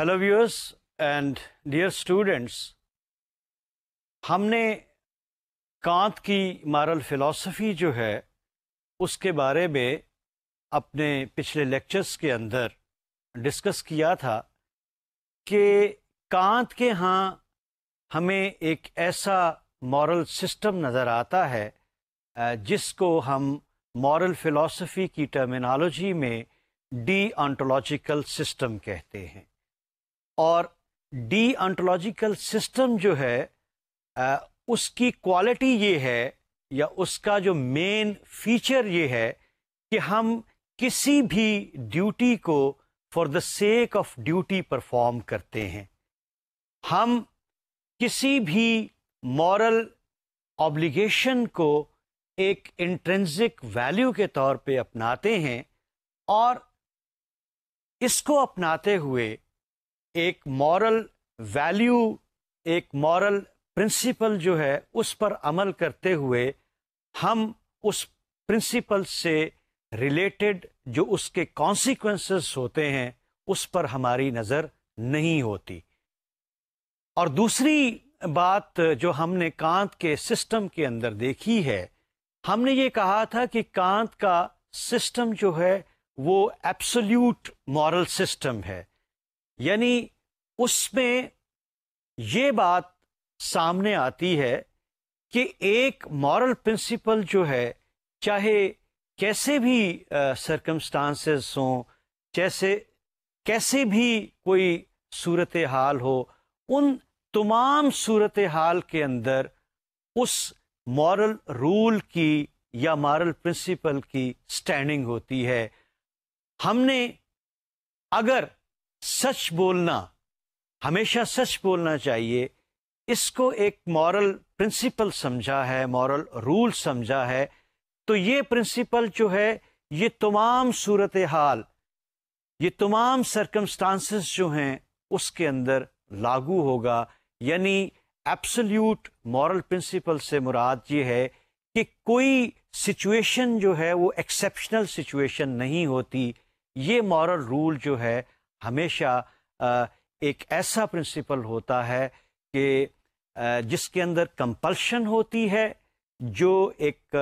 Hello viewers and dear students, ہم نے کانت کی مارل فلاسفی جو ہے اس کے بارے میں اپنے پچھلے لیکچرز کے اندر ڈسکس کیا تھا کہ کانت کے ہاں ہمیں ایک ایسا مورل سسٹم نظر آتا ہے جس کو ہم مورل فلاسفی کی ٹرمینالوجی میں ڈی آنٹولوجیکل سسٹم کہتے ہیں۔ اور ڈی آنٹولوجیکل سسٹم جو ہے اس کی کوالٹی یہ ہے یا اس کا جو مین فیچر یہ ہے کہ ہم کسی بھی ڈیوٹی کو for the sake of duty perform کرتے ہیں۔ ہم کسی بھی مورل آبلیگیشن کو ایک انٹرنزک ویلیو کے طور پہ اپناتے ہیں اور اس کو اپناتے ہوئے ایک مورل ویلیو، ایک مورل پرنسپل جو ہے اس پر عمل کرتے ہوئے ہم اس پرنسپل سے ریلیٹڈ جو اس کے کانسیکوینسز ہوتے ہیں اس پر ہماری نظر نہیں ہوتی۔ اور دوسری بات جو ہم نے کانت کے سسٹم کے اندر دیکھی ہے، ہم نے یہ کہا تھا کہ کانت کا سسٹم جو ہے وہ ایبسلیوٹ مورل سسٹم ہے، یعنی اس میں یہ بات سامنے آتی ہے کہ ایک مورل پرنسپل جو ہے چاہے کیسے بھی سرکمسٹانسز ہوں، کیسے بھی کوئی صورتحال ہو، ان تمام صورتحال کے اندر اس مورل رول کی یا مورل پرنسپل کی سٹینڈنگ ہوتی ہے۔ ہم نے اگر سچ بولنا، ہمیشہ سچ بولنا چاہیے، اس کو ایک مورل پرنسپل سمجھا ہے، مورل رول سمجھا ہے، تو یہ پرنسپل جو ہے یہ تمام صورتحال، یہ تمام سرکمسٹانسز جو ہیں اس کے اندر لاگو ہوگا۔ یعنی ایبسلیوٹ مورل پرنسپل سے مراد یہ ہے کہ کوئی سچویشن جو ہے وہ ایکسیپشنل سچویشن نہیں ہوتی۔ یہ مورل رول جو ہے ہمیشہ ایک ایسا پرنسپل ہوتا ہے کہ جس کے اندر کمپلشن ہوتی ہے، جو ایک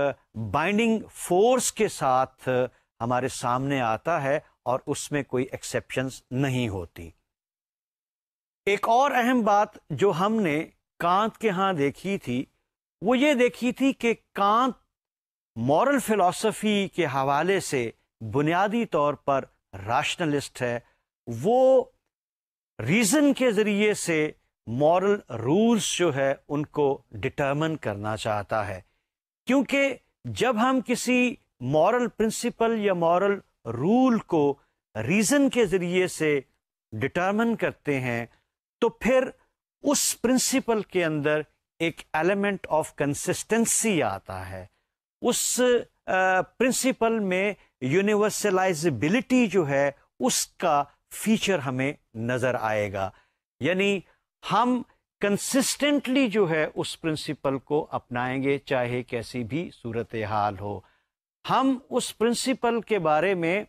بائنڈنگ فورس کے ساتھ ہمارے سامنے آتا ہے اور اس میں کوئی ایکسیپشنز نہیں ہوتی۔ ایک اور اہم بات جو ہم نے کانت کے ہاں دیکھی تھی وہ یہ دیکھی تھی کہ کانت مورل فلاسفی کے حوالے سے بنیادی طور پر راشنلسٹ ہے۔ وہ ریزن کے ذریعے سے مورل رولز جو ہے ان کو ڈٹرمن کرنا چاہتا ہے، کیونکہ جب ہم کسی مورل پرنسپل یا مورل رول کو ریزن کے ذریعے سے ڈٹرمن کرتے ہیں تو پھر اس پرنسپل کے اندر ایک ایلیمنٹ آف کنسسٹنسی آتا ہے۔ اس پرنسپل میں یونیورسلائزبلٹی جو ہے اس کا فیچر ہمیں نظر آئے گا، یعنی ہم کنسسٹنٹلی جو ہے اس پرنسپل کو اپنائیں گے چاہے کیسی بھی صورتحال ہو۔ ہم اس پرنسپل کے بارے میں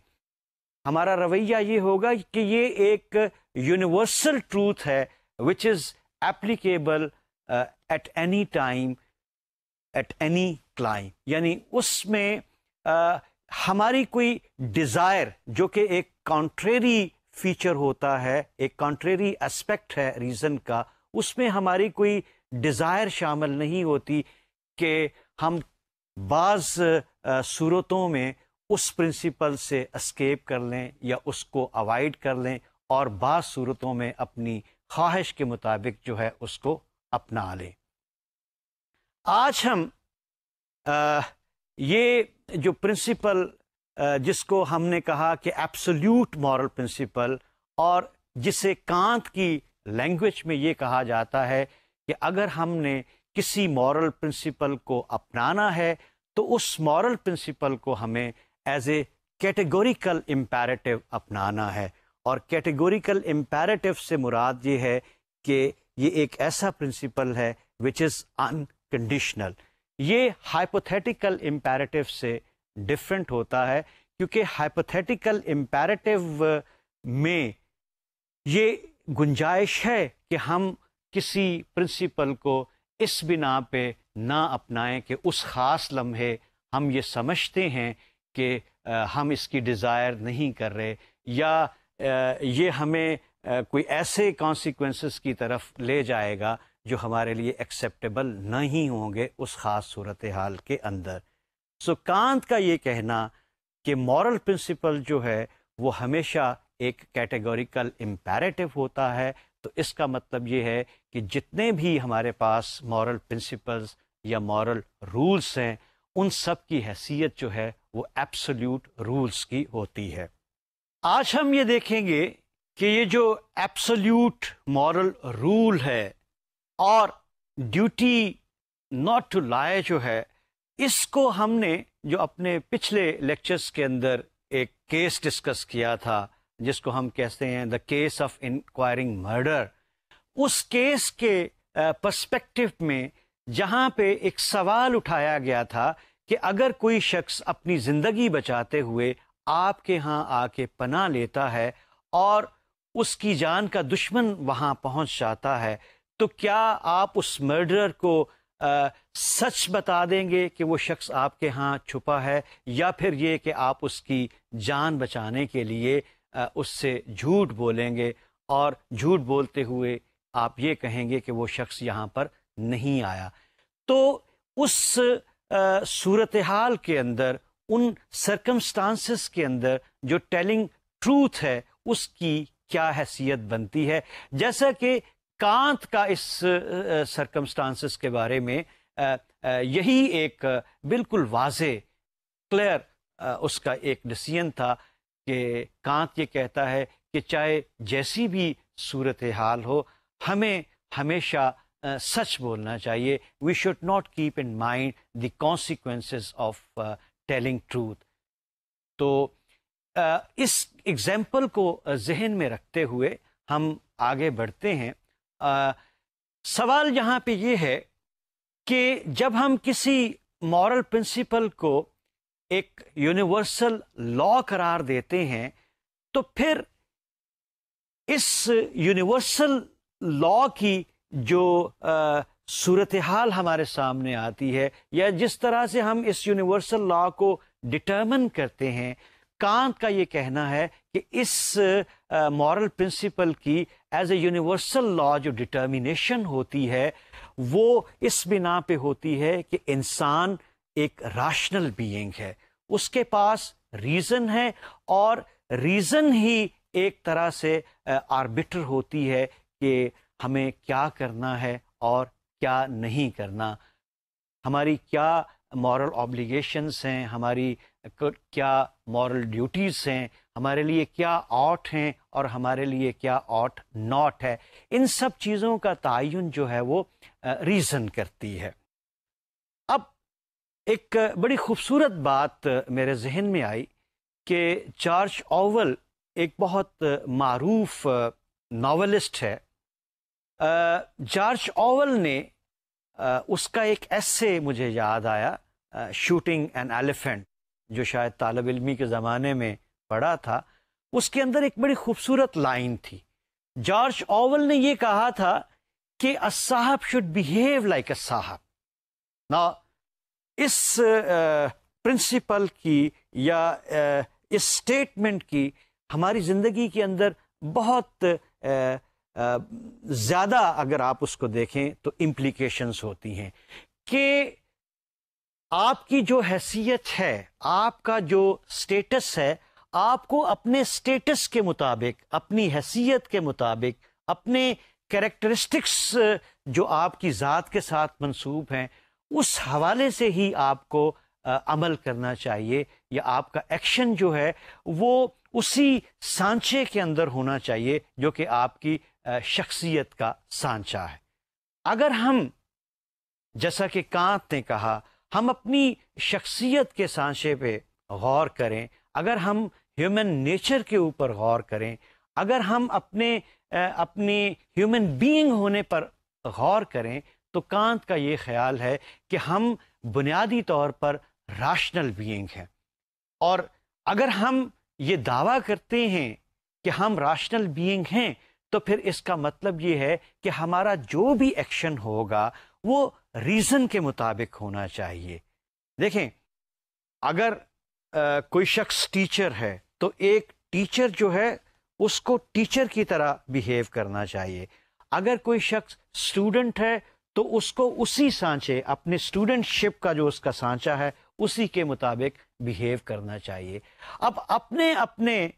ہمارا رویہ یہ ہوگا کہ یہ ایک یونیورسل ٹروتھ ہے which is applicable at any time at any climb، یعنی اس میں ہماری کوئی ڈیزائر جو کہ ایک کانٹریری فیچر ہوتا ہے، ایک کانٹریری اسپیکٹ ہے ریزن کا، اس میں ہماری کوئی ڈیزائر شامل نہیں ہوتی کہ ہم بعض صورتوں میں اس پرنسپل سے اسکیپ کر لیں یا اس کو اوائڈ کر لیں اور بعض صورتوں میں اپنی خواہش کے مطابق جو ہے اس کو اپنا لیں۔ آج ہم یہ جو پرنسپل جس کو ہم نے کہا کہ ایبسلیوٹ مورل پرنسپل، اور جسے کانت کی لینگویج میں یہ کہا جاتا ہے کہ اگر ہم نے کسی مورل پرنسپل کو اپنانا ہے تو اس مورل پرنسپل کو ہمیں ایز اے کیٹیگوریکل امپیریٹو اپنانا ہے۔ اور کیٹیگوریکل امپیریٹو سے مراد یہ ہے کہ یہ ایک ایسا پرنسپل ہے which is unconditional۔ یہ ہائپوتھیٹیکل امپیریٹو سے ڈفرینٹ ہوتا ہے، کیونکہ ہائپوتھیٹیکل امپیریٹو میں یہ گنجائش ہے کہ ہم کسی پرنسپل کو اس بنا پہ نہ اپنائیں کہ اس خاص لمحے ہم یہ سمجھتے ہیں کہ ہم اس کی ڈیزائر نہیں کر رہے، یا یہ ہمیں کوئی ایسے کانسیکوینسز کی طرف لے جائے گا جو ہمارے لیے ایکسیپٹیبل نہیں ہوں گے اس خاص صورتحال کے اندر۔ سو کانت کا یہ کہنا کہ مورل پرنسپل جو ہے وہ ہمیشہ ایک کیٹیگوریکل امپیریٹو ہوتا ہے، تو اس کا مطلب یہ ہے کہ جتنے بھی ہمارے پاس مورل پرنسپلز یا مورل رولز ہیں، ان سب کی حیثیت جو ہے وہ ایبسلیوٹ رولز کی ہوتی ہے۔ آج ہم یہ دیکھیں گے کہ یہ جو ایبسلیوٹ مورل رول ہے اور ڈیوٹی ناٹ ٹو لائی جو ہے، اس کو ہم نے جو اپنے پچھلے لیکچرز کے اندر ایک کیس ڈسکس کیا تھا جس کو ہم کہتے ہیں the case of inquiring murder, اس کیس کے پرسپیکٹو میں جہاں پہ ایک سوال اٹھایا گیا تھا کہ اگر کوئی شخص اپنی زندگی بچاتے ہوئے آپ کے ہاں آ کے پناہ لیتا ہے اور اس کی جان کا دشمن وہاں پہنچ جاتا ہے، تو کیا آپ اس مرڈرر کو سچ بتا دیں گے کہ وہ شخص آپ کے ہاں چھپا ہے، یا پھر یہ کہ آپ اس کی جان بچانے کے لیے اس سے جھوٹ بولیں گے اور جھوٹ بولتے ہوئے آپ یہ کہیں گے کہ وہ شخص یہاں پر نہیں آیا؟ تو اس صورتحال کے اندر، ان سرکمسٹانسز کے اندر جو ٹیلنگ ٹروتھ ہے اس کی کیا حیثیت بنتی ہے؟ جیسا کہ کانت کا اس سرکمسٹانسز کے بارے میں یہی ایک بالکل واضح کلیئر اس کا ایک ڈیسیژن تھا کہ کانت یہ کہتا ہے کہ چاہے جیسی بھی صورتحال ہو، ہمیں ہمیشہ سچ بولنا چاہیے۔ We should not keep in mind the consequences of telling truth. تو اس ایگزامپل کو ذہن میں رکھتے ہوئے ہم آگے بڑھتے ہیں۔ سوال یہاں پہ یہ ہے کہ جب ہم کسی مورل پرنسپل کو ایک یونیورسل لا قرار دیتے ہیں، تو پھر اس یونیورسل لا کی جو صورتحال ہمارے سامنے آتی ہے، یا جس طرح سے ہم اس یونیورسل لا کو ڈٹرمن کرتے ہیں، کانت کا یہ کہنا ہے کہ اس مورل پرنسپل کی ایز اے یونیورسل لا جو ڈٹرمینیشن ہوتی ہے وہ اس بنا پہ ہوتی ہے کہ انسان ایک راشنل بینگ ہے، اس کے پاس ریزن ہے، اور ریزن ہی ایک طرح سے آربٹر ہوتی ہے کہ ہمیں کیا کرنا ہے اور کیا نہیں کرنا، ہماری کیا مورل آبلیگیشنز ہیں، ہماری کیا مورل ڈیوٹیز ہیں، ہمارے لیے کیا آٹ ہیں اور ہمارے لیے کیا آٹ ناٹ ہے۔ ان سب چیزوں کا تعین جو ہے وہ ریزن کرتی ہے۔ اب ایک بڑی خوبصورت بات میرے ذہن میں آئی کہ جارج آول ایک بہت معروف ناولسٹ ہے۔ جارج آول نے اس کا ایک ایسے مجھے یاد آیا، شوٹنگ این ایلیفینٹ، جو شاید طالب علمی کے زمانے میں پڑھا تھا۔ اس کے اندر ایک بڑی خوبصورت لائن تھی۔ جارج آول نے یہ کہا تھا کہ a صاحب should behave like a صاحب۔ نا اس پرنسپل کی یا اس سٹیٹمنٹ کی ہماری زندگی کے اندر بہت زیادہ، اگر آپ اس کو دیکھیں تو امپلیکیشنز ہوتی ہیں کہ آپ کی جو حیثیت ہے، آپ کا جو سٹیٹس ہے، آپ کو اپنے سٹیٹس کے مطابق، اپنی حیثیت کے مطابق، اپنے کریکٹرسٹکس جو آپ کی ذات کے ساتھ منسوب ہیں، اس حوالے سے ہی آپ کو عمل کرنا چاہیے، یا آپ کا ایکشن جو ہے وہ اسی سانچے کے اندر ہونا چاہیے جو کہ آپ کی شخصیت کا سانچہ ہے۔ اگر ہم، جیسا کہ کانت نے کہا، ہم اپنی شخصیت کے سانچے پہ غور کریں، اگر ہم ہیومن نیچر کے اوپر غور کریں، اگر ہم اپنی ہیومن بینگ ہونے پر غور کریں، تو کانت کا یہ خیال ہے کہ ہم بنیادی طور پر راشنل بینگ ہیں۔ اور اگر ہم یہ دعویٰ کرتے ہیں کہ ہم راشنل بینگ ہیں، تو پھر اس کا مطلب یہ ہے کہ ہمارا جو بھی ایکشن ہوگا وہ ریزن کے مطابق ہونا چاہیے. دیکھیں اگر کوئی شخص ٹیچر ہے تو ایک ٹیچر جو ہے اس کو ٹیچر کی طرح بیہیو کرنا چاہیے. اگر کوئی شخص اسٹوڈنٹ ہے تو اس کو اسی سانچے اپنے اسٹوڈنٹ شپ کا جو اس کا سانچہ ہے اسی کے مطابق بیہیو کرنا چاہیے. اب اپنے اپنے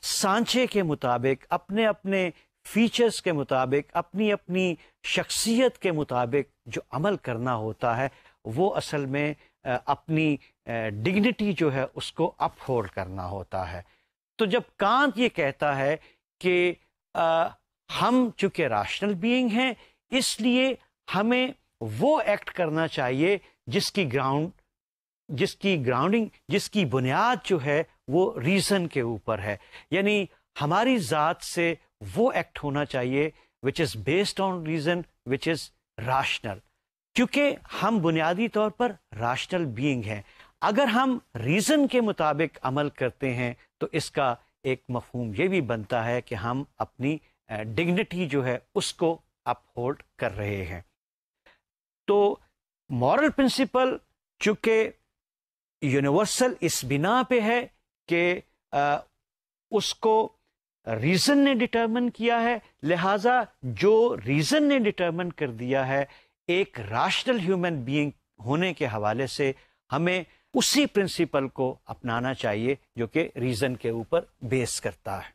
سانچے کے مطابق اپنے اپنے فیچرز کے مطابق اپنی اپنی شخصیت کے مطابق جو عمل کرنا ہوتا ہے وہ اصل میں اپنی ڈگنیٹی جو ہے اس کو اپ ہولڈ کرنا ہوتا ہے. تو جب کانت یہ کہتا ہے کہ ہم چونکہ راشنل بینگ ہیں اس لیے ہمیں وہ ایکٹ کرنا چاہیے جس کی گراؤنڈنگ جس کی بنیاد جو ہے وہ ریزن کے اوپر ہے. یعنی ہماری ذات سے وہ ایکٹ ہونا چاہیے وچ از بیسڈ آن ریزن وچ از راشنل. کیونکہ ہم بنیادی طور پر راشنل بینگ ہیں. اگر ہم ریزن کے مطابق عمل کرتے ہیں تو اس کا ایک مفہوم یہ بھی بنتا ہے کہ ہم اپنی ڈگنیٹی جو ہے اس کو اپ ہولڈ کر رہے ہیں. تو مورل پرنسپل چونکہ یونیورسل اس بنا پہ ہے کہ اس کو ریزن نے ڈٹرمن کیا ہے، لہٰذا جو ریزن نے ڈٹرمن کر دیا ہے ایک راشنل ہیومن بینگ ہونے کے حوالے سے ہمیں اسی پرنسپل کو اپنانا چاہیے جو کہ ریزن کے اوپر بیس کرتا ہے.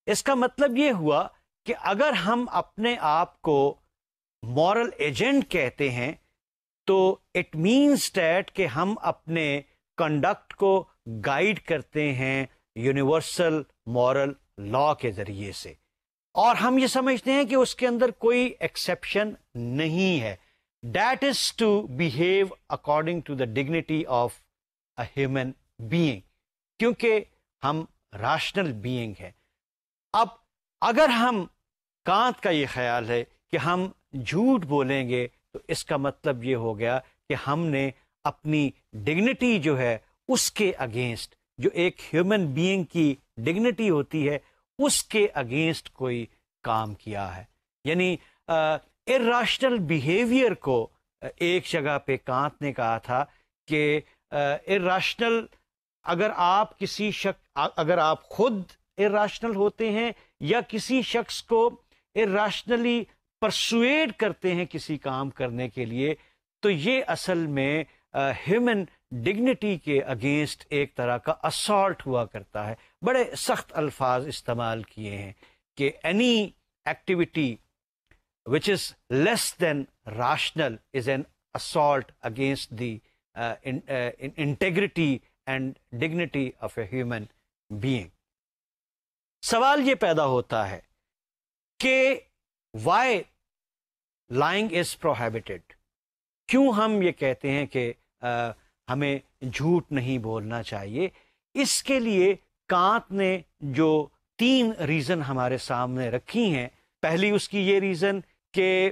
اس کا مطلب یہ ہوا کہ اگر ہم اپنے آپ کو مورل ایجنٹ کہتے ہیں تو اٹ مینس دیٹ کہ ہم اپنے کنڈکٹ کو گائیڈ کرتے ہیں یونیورسل مورل لا کے ذریعے سے، اور ہم یہ سمجھتے ہیں کہ اس کے اندر کوئی ایکسیپشن نہیں ہے. That is to behave according to the dignity of a human being, کیونکہ ہم راشنل بینگ ہیں. اب اگر ہم کانت کا یہ خیال ہے کہ ہم جھوٹ بولیں گے تو اس کا مطلب یہ ہو گیا کہ ہم نے اپنی ڈگنیٹی جو ہے اس کے اگینسٹ، جو ایک ہیومن بینگ کی ڈگنیٹی ہوتی ہے اس کے اگینسٹ کوئی کام کیا ہے. یعنی اراشنل بیہیویئر کو ایک جگہ پہ کانت نے کہا تھا کہ اراشنل، اگر آپ خود اراشنل ہوتے ہیں یا کسی شخص کو اراشنلی پرسویڈ کرتے ہیں کسی کام کرنے کے لیے، تو یہ اصل میں ہیومن ڈگنیٹی کے اگینسٹ ایک طرح کا اسالٹ ہوا کرتا ہے. بڑے سخت الفاظ استعمال کیے ہیں کہ any activity which is less than rational is an assault against the integrity and dignity of a human being. سوال یہ پیدا ہوتا ہے کہ why lying is prohibited؟ کیوں ہم یہ کہتے ہیں کہ ہمیں جھوٹ نہیں بولنا چاہیے؟ اس کے لیے کانت نے جو 3 ریزن ہمارے سامنے رکھی ہیں. پہلی اس کی یہ ریزن کہ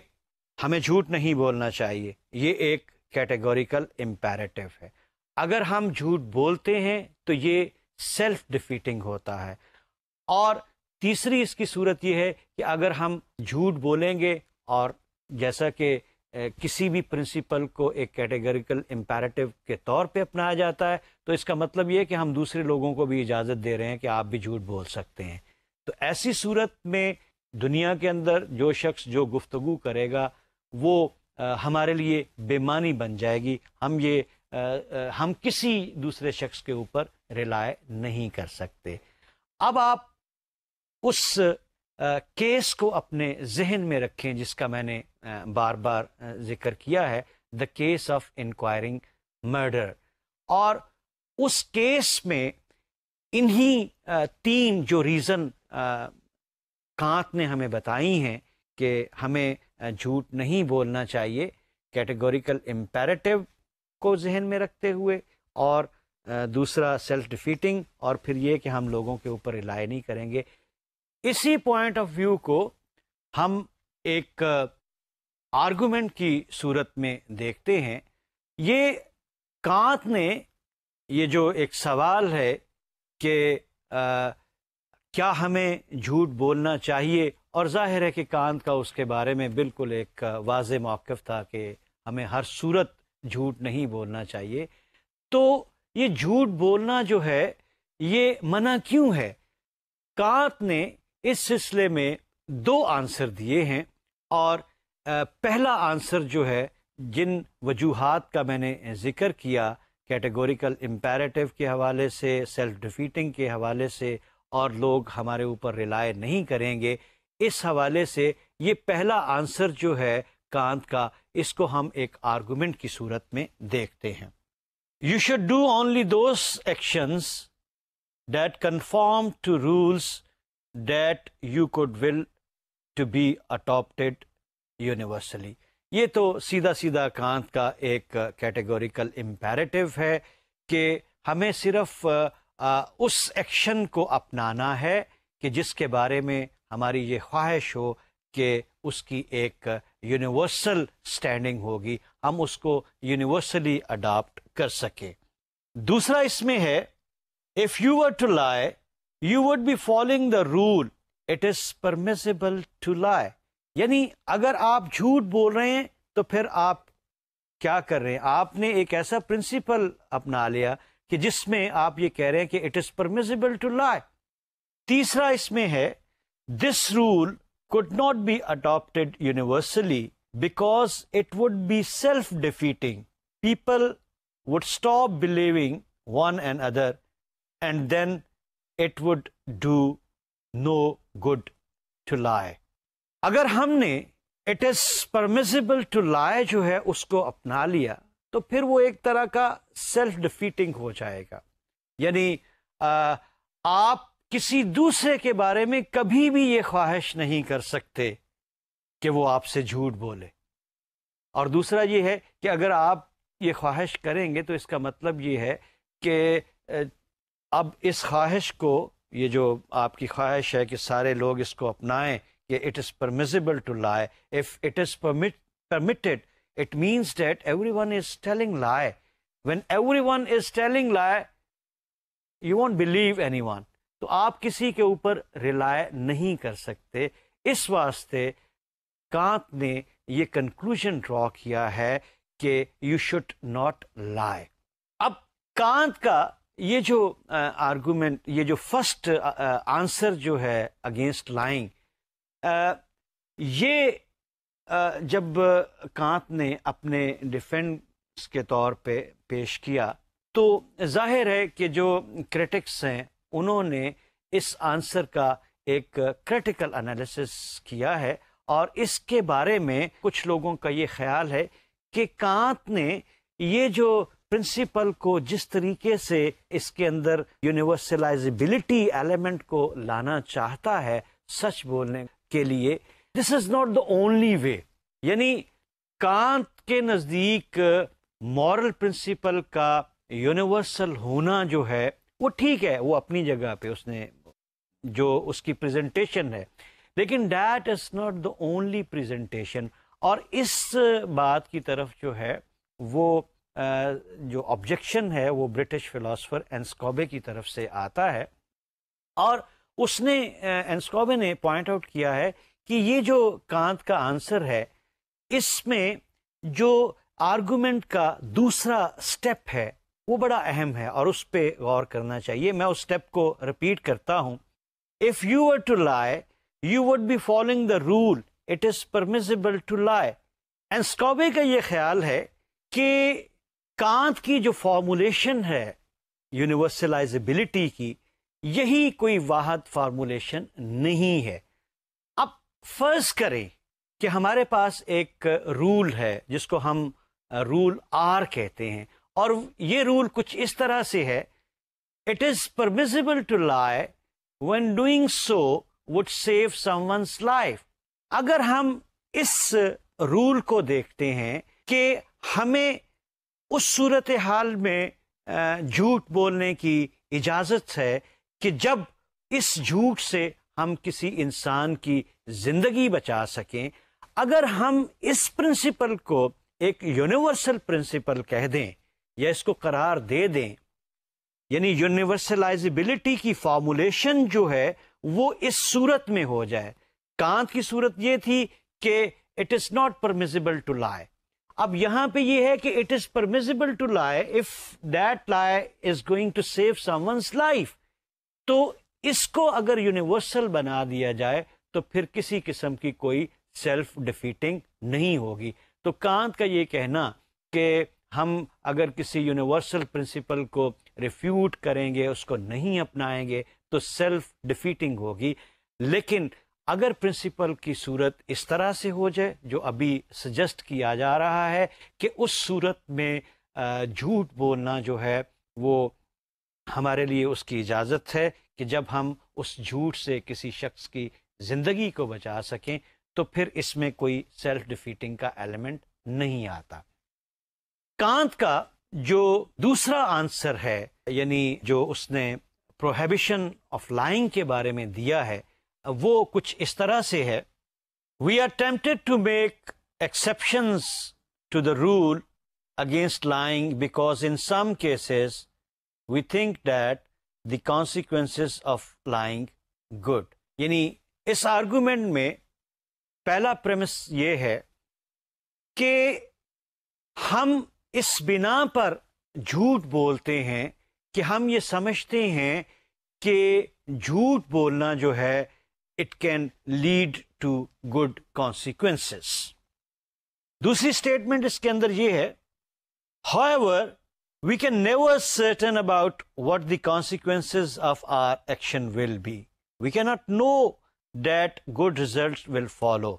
ہمیں جھوٹ نہیں بولنا چاہیے، یہ ایک کیٹیگوریکل امپیریٹو ہے. اگر ہم جھوٹ بولتے ہیں تو یہ سیلف ڈیفیٹنگ ہوتا ہے. اور تیسری اس کی صورت یہ ہے کہ اگر ہم جھوٹ بولیں گے، اور جیسا کہ کسی بھی پرنسپل کو ایک کیٹیگوریکل امپیریٹو کے طور پہ اپنایا جاتا ہے، تو اس کا مطلب یہ کہ ہم دوسرے لوگوں کو بھی اجازت دے رہے ہیں کہ آپ بھی جھوٹ بول سکتے ہیں. تو ایسی صورت میں دنیا کے اندر جو شخص جو گفتگو کرے گا وہ ہمارے لیے بے معنی بن جائے گی. ہم کسی دوسرے شخص کے اوپر ریلائے نہیں کر سکتے. اب آپ اس کیس کو اپنے ذہن میں رکھیں جس کا میں نے بار بار ذکر کیا ہے، دا کیس آف انکوائرنگ مرڈر. اور اس کیس میں انہی 3 جو ریزن کانت نے ہمیں بتائی ہیں کہ ہمیں جھوٹ نہیں بولنا چاہیے، کیٹیگوریکل امپیریٹو کو ذہن میں رکھتے ہوئے، اور دوسرا سیلف ڈیفیٹنگ، اور پھر یہ کہ ہم لوگوں کے اوپر ریلائی نہیں کریں گے. اسی پوائنٹ آف ویو کو ہم ایک آرگومنٹ کی صورت میں دیکھتے ہیں. یہ کانت نے یہ جو ایک سوال ہے کہ کیا ہمیں جھوٹ بولنا چاہیے اور ظاہر ہے کہ کانت کا اس کے بارے میں بالکل ایک واضح موقف تھا کہ ہمیں ہر صورت جھوٹ نہیں بولنا چاہیے. تو یہ جھوٹ بولنا جو ہے یہ منع کیوں ہے؟ کانت نے اس سلسلے میں 2 آنسر دیے ہیں، اور پہلا آنسر جو ہے جن وجوہات کا میں نے ذکر کیا، کیٹیگوریکل امپیریٹو کے حوالے سے، سیلف ڈیفیٹنگ کے حوالے سے، اور لوگ ہمارے اوپر ریلائے نہیں کریں گے، اس حوالے سے یہ پہلا آنسر جو ہے کانت کا، اس کو ہم ایک آرگومنٹ کی صورت میں دیکھتے ہیں. You should do only those actions that conform to rules that you could will to be adopted universally. یہ تو سیدھا سیدھا کانت کا ایک کیٹیگوریکل امپیریٹو ہے کہ ہمیں صرف اس ایکشن کو اپنانا ہے کہ جس کے بارے میں ہماری یہ خواہش ہو کہ اس کی ایک یونیورسل سٹینڈنگ ہوگی، ہم اس کو یونیورسلی اڈاپٹ کر سکیں. دوسرا اس میں ہے if you were to lie you would be following the rule it is permissible to lie. یعنی اگر آپ جھوٹ بول رہے ہیں تو پھر آپ کیا کر رہے ہیں؟ آپ نے ایک ایسا پرنسپل اپنا لیا کہ جس میں آپ یہ کہہ رہے ہیں کہ it is permissible to lie. تیسرا اس میں ہے this rule could not be adopted universally because it would be self-defeating. People would stop believing one another and then it would do no good to lie. اگر ہم نے it is permissible to lie جو ہے اس کو اپنا لیا تو پھر وہ ایک طرح کا سیلف ڈیفیٹنگ ہو جائے گا. یعنی آپ کسی دوسرے کے بارے میں کبھی بھی یہ خواہش نہیں کر سکتے کہ وہ آپ سے جھوٹ بولے. اور دوسرا یہ ہے کہ اگر آپ یہ خواہش کریں گے تو اس کا مطلب یہ ہے کہ اب اس خواہش کو، یہ جو آپ کی خواہش ہے کہ سارے لوگ اس کو اپنائیں کہ it is permissible to lie, if it is permitted it means that everyone is telling lie. When everyone is telling lie you won't believe anyone. تو آپ کسی کے اوپر ریلائے نہیں کر سکتے. اس واسطے کانت نے یہ کنکلوژن ڈرا کیا ہے کہ یو شوڈ ناٹ لائی. اب کانت کا یہ جو آرگومنٹ، یہ جو فرسٹ آنسر جو ہے اگینسٹ لائنگ، یہ جب کانت نے اپنے ڈیفینس کے طور پہ پیش کیا تو ظاہر ہے کہ جو کرٹکس ہیں انہوں نے اس آنسر کا ایک کریٹیکل انالیسس کیا ہے، اور اس کے بارے میں کچھ لوگوں کا یہ خیال ہے کہ کانت نے یہ جو پرنسپل کو جس طریقے سے اس کے اندر یونیورسلائزیبلٹی ایلیمنٹ کو لانا چاہتا ہے سچ بولنے کے لیے، دس is not the only way. یعنی کانت کے نزدیک مورل پرنسپل کا یونیورسل ہونا جو ہے وہ ٹھیک ہے، وہ اپنی جگہ پہ اس نے جو اس کی پریزنٹیشن ہے، لیکن that is not the only presentation. اور اس بات کی طرف جو ہے وہ جو آبجیکشن ہے وہ برٹش فلاسفر اینسکوبے کی طرف سے آتا ہے، اور اس نے اینسکوبے نے پوائنٹ آؤٹ کیا ہے کہ یہ جو کانت کا آنسر ہے اس میں جو آرگومنٹ کا دوسرا سٹیپ ہے وہ بڑا اہم ہے اور اس پہ غور کرنا چاہیے. میں اس سٹیپ کو ریپیٹ کرتا ہوں. If you were to lie, you would be following the rule. It is permissible to lie. اینسکوبے کا یہ خیال ہے کہ کانت کی جو فارمولیشن ہے یونیورسلائزیبلٹی کی، یہی کوئی واحد فارمولیشن نہیں ہے. اب فرض کریں کہ ہمارے پاس ایک رول ہے جس کو ہم رول آر کہتے ہیں، اور یہ رول کچھ اس طرح سے ہے: It is permissible to lie when doing so would save someone's life. اگر ہم اس رول کو دیکھتے ہیں کہ ہمیں اس صورتحال میں جھوٹ بولنے کی اجازت ہے کہ جب اس جھوٹ سے ہم کسی انسان کی زندگی بچا سکیں، اگر ہم اس پرنسپل کو ایک یونیورسل پرنسپل کہہ دیں یا اس کو قرار دے دیں، یعنی یونیورسلائزیبلٹی کی فارمولیشن جو ہے وہ اس صورت میں ہو جائے. کانت کی صورت یہ تھی کہ it is not permissible to lie. اب یہاں پہ یہ ہے کہ it is permissible to lie if that lie is going to save some one's life. تو اس کو اگر یونیورسل بنا دیا جائے تو پھر کسی قسم کی کوئی سیلف ڈیفیٹنگ نہیں ہوگی. تو کانت کا یہ کہنا کہ ہم اگر کسی یونیورسل پرنسپل کو ریفیوٹ کریں گے، اس کو نہیں اپنائیں گے تو سیلف ڈیفیٹنگ ہوگی. لیکن اگر پرنسپل کی صورت اس طرح سے ہو جائے جو ابھی سجسٹ کیا جا رہا ہے کہ اس صورت میں جھوٹ بولنا جو ہے وہ ہمارے لیے اس کی اجازت ہے کہ جب ہم اس جھوٹ سے کسی شخص کی زندگی کو بچا سکیں تو پھر اس میں کوئی سیلف ڈیفیٹنگ کا ایلیمنٹ نہیں آتا. کانت کا جو دوسرا آنسر ہے، یعنی جو اس نے پروہیبیشن آف لائنگ کے بارے میں دیا ہے، وہ کچھ اس طرح سے ہے: we are tempted to make exceptions to the rule against lying because in some cases we think that the consequences of lying good. یعنی اس آرگومنٹ میں پہلا پریمس یہ ہے کہ ہم اس بنا پر جھوٹ بولتے ہیں کہ ہم یہ سمجھتے ہیں کہ جھوٹ بولنا جو ہے it can lead to good consequences. دوسری اسٹیٹمنٹ اس کے اندر یہ ہے: however we can never certain about what the consequences of our action will be. We cannot know that good results will follow.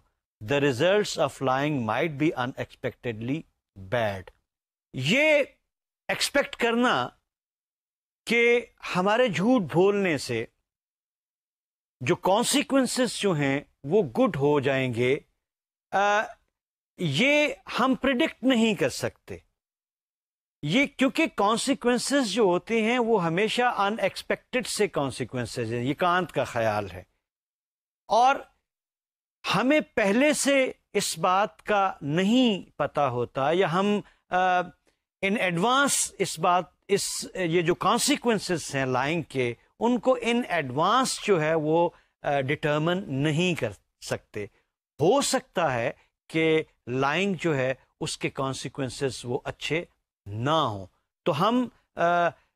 The results of lying might be unexpectedly bad. یہ expect کرنا کہ ہمارے جھوٹ بولنے سے جو consequences جو ہیں وہ گڈ ہو جائیں گے، یہ ہم پریڈکٹ نہیں کر سکتے. یہ کیونکہ کانسیکوینسز جو ہوتے ہیں وہ ہمیشہ ان ایکسپیکٹڈ سے کانسیکوینسز ہیں، یہ کانت کا خیال ہے. اور ہمیں پہلے سے اس بات کا نہیں پتہ ہوتا، یا ہم ان ایڈوانس یہ جو کانسیکوینسز ہیں لائنگ کے، ان کو ان ایڈوانس جو ہے وہ ڈٹرمن نہیں کر سکتے. ہو سکتا ہے کہ لائنگ جو ہے اس کے کانسیکوینسز وہ اچھے نہ ہوں، تو ہم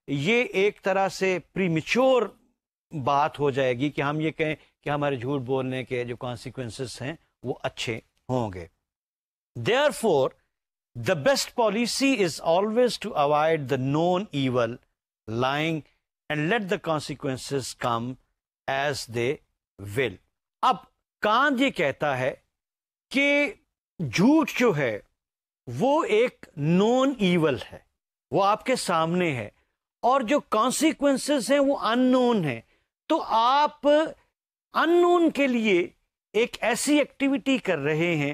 یہ ایک طرح سے پری میچور بات ہو جائے گی کہ ہم یہ کہیں کہ ہمارے جھوٹ بولنے کے جو کانسیکوینسز ہیں وہ اچھے ہوں گے. Therefore, the best policy is always to avoid the known evil, lying, and let the consequences come as they will. اب کانت یہ کہتا ہے کہ جھوٹ جو ہے وہ ایک نون ایول ہے، وہ آپ کے سامنے ہے، اور جو کانسیکوینسز ہیں وہ ان نون ہیں. تو آپ ان نون کے لیے ایک ایسی ایکٹیویٹی کر رہے ہیں،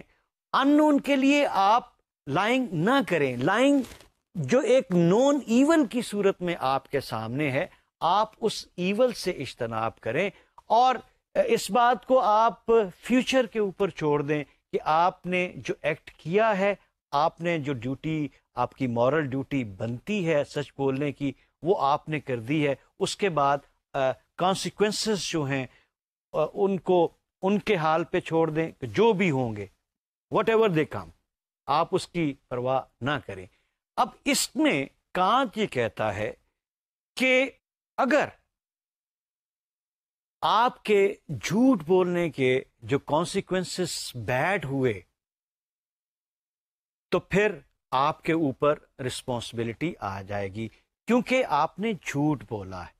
ان نون کے لیے آپ لائنگ نہ کریں. لائنگ جو ایک نون ایول کی صورت میں آپ کے سامنے ہے، آپ اس ایول سے اجتناب کریں، اور اس بات کو آپ فیوچر کے اوپر چھوڑ دیں کہ آپ نے جو ایکٹ کیا ہے، آپ نے جو ڈیوٹی، آپ کی مورل ڈیوٹی بنتی ہے سچ بولنے کی، وہ آپ نے کر دی ہے. اس کے بعد کانسیکوینسز جو ہیں ان کو ان کے حال پہ چھوڑ دیں، جو بھی ہوں گے واٹ ایور دے کم، آپ اس کی پرواہ نہ کریں. اب اس میں کانت یہ کہتا ہے کہ اگر آپ کے جھوٹ بولنے کے جو کانسیکوینسز بیڈ ہوئے تو پھر آپ کے اوپر رسپانسبلٹی آ جائے گی کیونکہ آپ نے جھوٹ بولا ہے.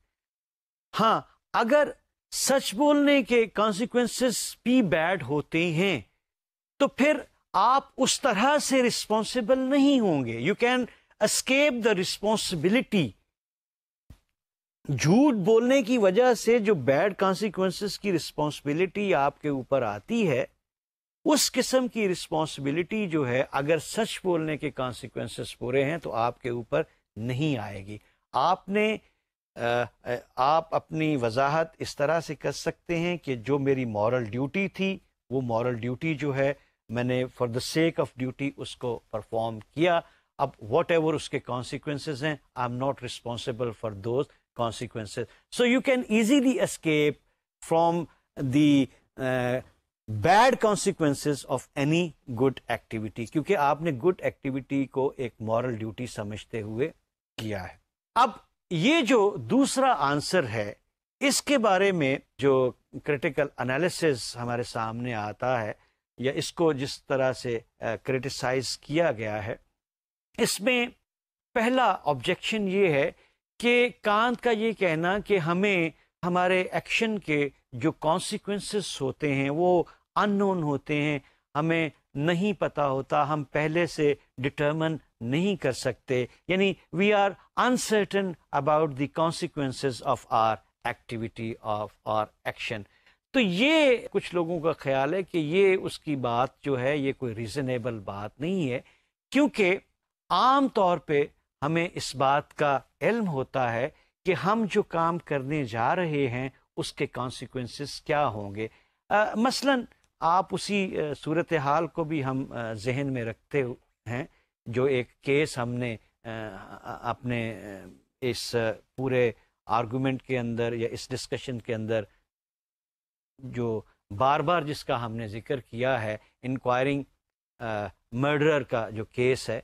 ہاں، اگر سچ بولنے کے کانسیکوینسز بھی بیڈ ہوتے ہیں تو پھر آپ اس طرح سے رسپانسبل نہیں ہوں گے. You can escape the responsibility. جھوٹ بولنے کی وجہ سے جو بیڈ کانسیکوینسز کی رسپانسبلٹی آپ کے اوپر آتی ہے، اس قسم کی رسپانسبلٹی جو ہے اگر سچ بولنے کے کانسیکوینسز پورے ہیں تو آپ کے اوپر نہیں آئے گی. آپ اپنی وضاحت اس طرح سے کر سکتے ہیں کہ جو میری مورل ڈیوٹی تھی، وہ مورل ڈیوٹی جو ہے میں نے for the sake of duty اس کو پرفارم کیا. اب واٹ ایور اس کے کانسیکوینسز ہیں، I am not responsible for those consequences. So you can easily escape from the bad consequences of any good activity, کیونکہ آپ نے گڈ ایکٹیویٹی کو ایک مورل ڈیوٹی سمجھتے ہوئے کیا ہے۔ اب یہ جو دوسرا آنسر ہے، اس کے بارے میں جو کریٹیکل انالیسز ہمارے سامنے آتا ہے، یا اس کو جس طرح سے کریٹیسائز کیا گیا ہے، اس میں پہلا آبجیکشن یہ ہے کہ کانت کا یہ کہنا کہ ہمیں ہمارے ایکشن کے جو کانسیکوینسز ہوتے ہیں وہ ان نون ہوتے ہیں، ہمیں نہیں پتا ہوتا، ہم پہلے سے ڈٹرمن نہیں کر سکتے، یعنی we are uncertain about the consequences of our activity of our action. تو یہ کچھ لوگوں کا خیال ہے کہ یہ اس کی بات جو ہے یہ کوئی ریزنیبل بات نہیں ہے، کیونکہ عام طور پہ ہمیں اس بات کا علم ہوتا ہے کہ ہم جو کام کرنے جا رہے ہیں اس کے کانسیکوینسز کیا ہوں گے۔ مثلا آپ اسی صورتحال کو بھی ہم ذہن میں رکھتے ہیں جو ایک کیس ہم نے اپنے اس پورے آرگومنٹ کے اندر یا اس ڈسکشن کے اندر جو بار بار جس کا ہم نے ذکر کیا ہے، انکوائرنگ مرڈرر کا جو کیس ہے،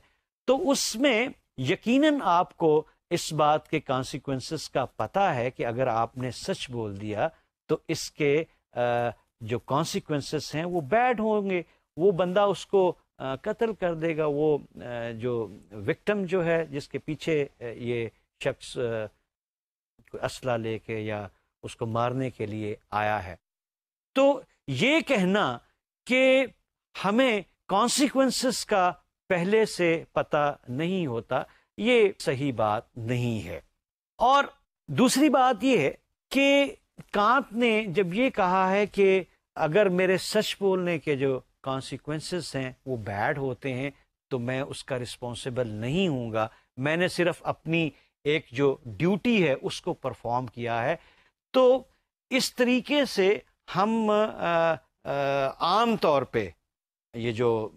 تو اس میں یقیناً آپ کو اس بات کے کانسیکوینسز کا پتہ ہے کہ اگر آپ نے سچ بول دیا تو اس کے جو کانسیکوینسز ہیں وہ بیڈ ہوں گے، وہ بندہ اس کو قتل کر دے گا، وہ جو وکٹم جو ہے جس کے پیچھے یہ شخص کوئی اسلحہ لے کے یا اس کو مارنے کے لیے آیا ہے۔ تو یہ کہنا کہ ہمیں کانسیکوینسز کا پہلے سے پتہ نہیں ہوتا، یہ صحیح بات نہیں ہے۔ اور دوسری بات یہ ہے کہ کانت نے جب یہ کہا ہے کہ اگر میرے سچ بولنے کے جو کانسیکوینسز ہیں وہ بیڈ ہوتے ہیں تو میں اس کا رسپانسیبل نہیں ہوں گا، میں نے صرف اپنی ایک جو ڈیوٹی ہے اس کو پرفارم کیا ہے۔ تو اس طریقے سے ہم عام طور پہ یہ جو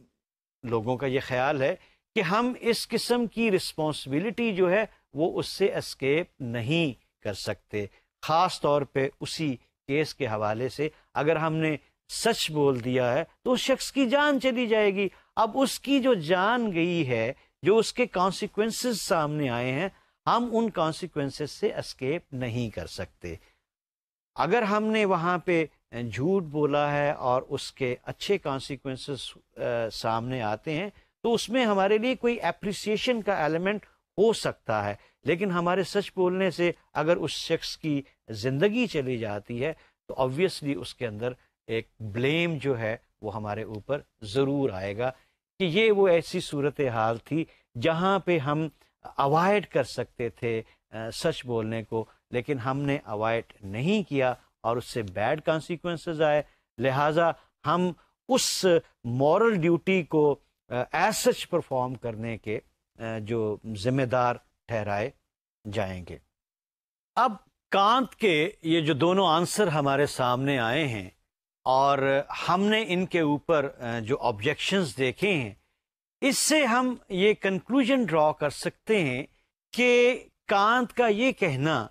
لوگوں کا یہ خیال ہے کہ ہم اس قسم کی رسپانسبلٹی جو ہے وہ اس سے اسکیپ نہیں کر سکتے، خاص طور پہ اسی کیس کے حوالے سے اگر ہم نے سچ بول دیا ہے تو اس شخص کی جان چلی جائے گی۔ اب اس کی جو جان گئی ہے، جو اس کے کانسیکوینسز سامنے آئے ہیں، ہم ان کانسیکوینسز سے اسکیپ نہیں کر سکتے۔ اگر ہم نے وہاں پہ جھوٹ بولا ہے اور اس کے اچھے کانسیکوینسز سامنے آتے ہیں تو اس میں ہمارے لیے کوئی اپریسیشن کا ایلیمنٹ ہو سکتا ہے، لیکن ہمارے سچ بولنے سے اگر اس شخص کی زندگی چلی جاتی ہے تو آبویسلی اس کے اندر ایک بلیم جو ہے وہ ہمارے اوپر ضرور آئے گا کہ یہ وہ ایسی صورتحال تھی جہاں پہ ہم اوائڈ کر سکتے تھے سچ بولنے کو، لیکن ہم نے اوائڈ نہیں کیا اور اس سے بیڈ کانسیکوینسز آئے، لہٰذا ہم اس مورل ڈیوٹی کو ایز سچ پرفارم کرنے کے جو ذمہ دار ٹھہرائے جائیں گے۔ اب کانت کے یہ جو دونوں آنسر ہمارے سامنے آئے ہیں اور ہم نے ان کے اوپر جو آبجیکشنز دیکھے ہیں، اس سے ہم یہ کنکلوژن ڈرا کر سکتے ہیں کہ کانت کا یہ کہنا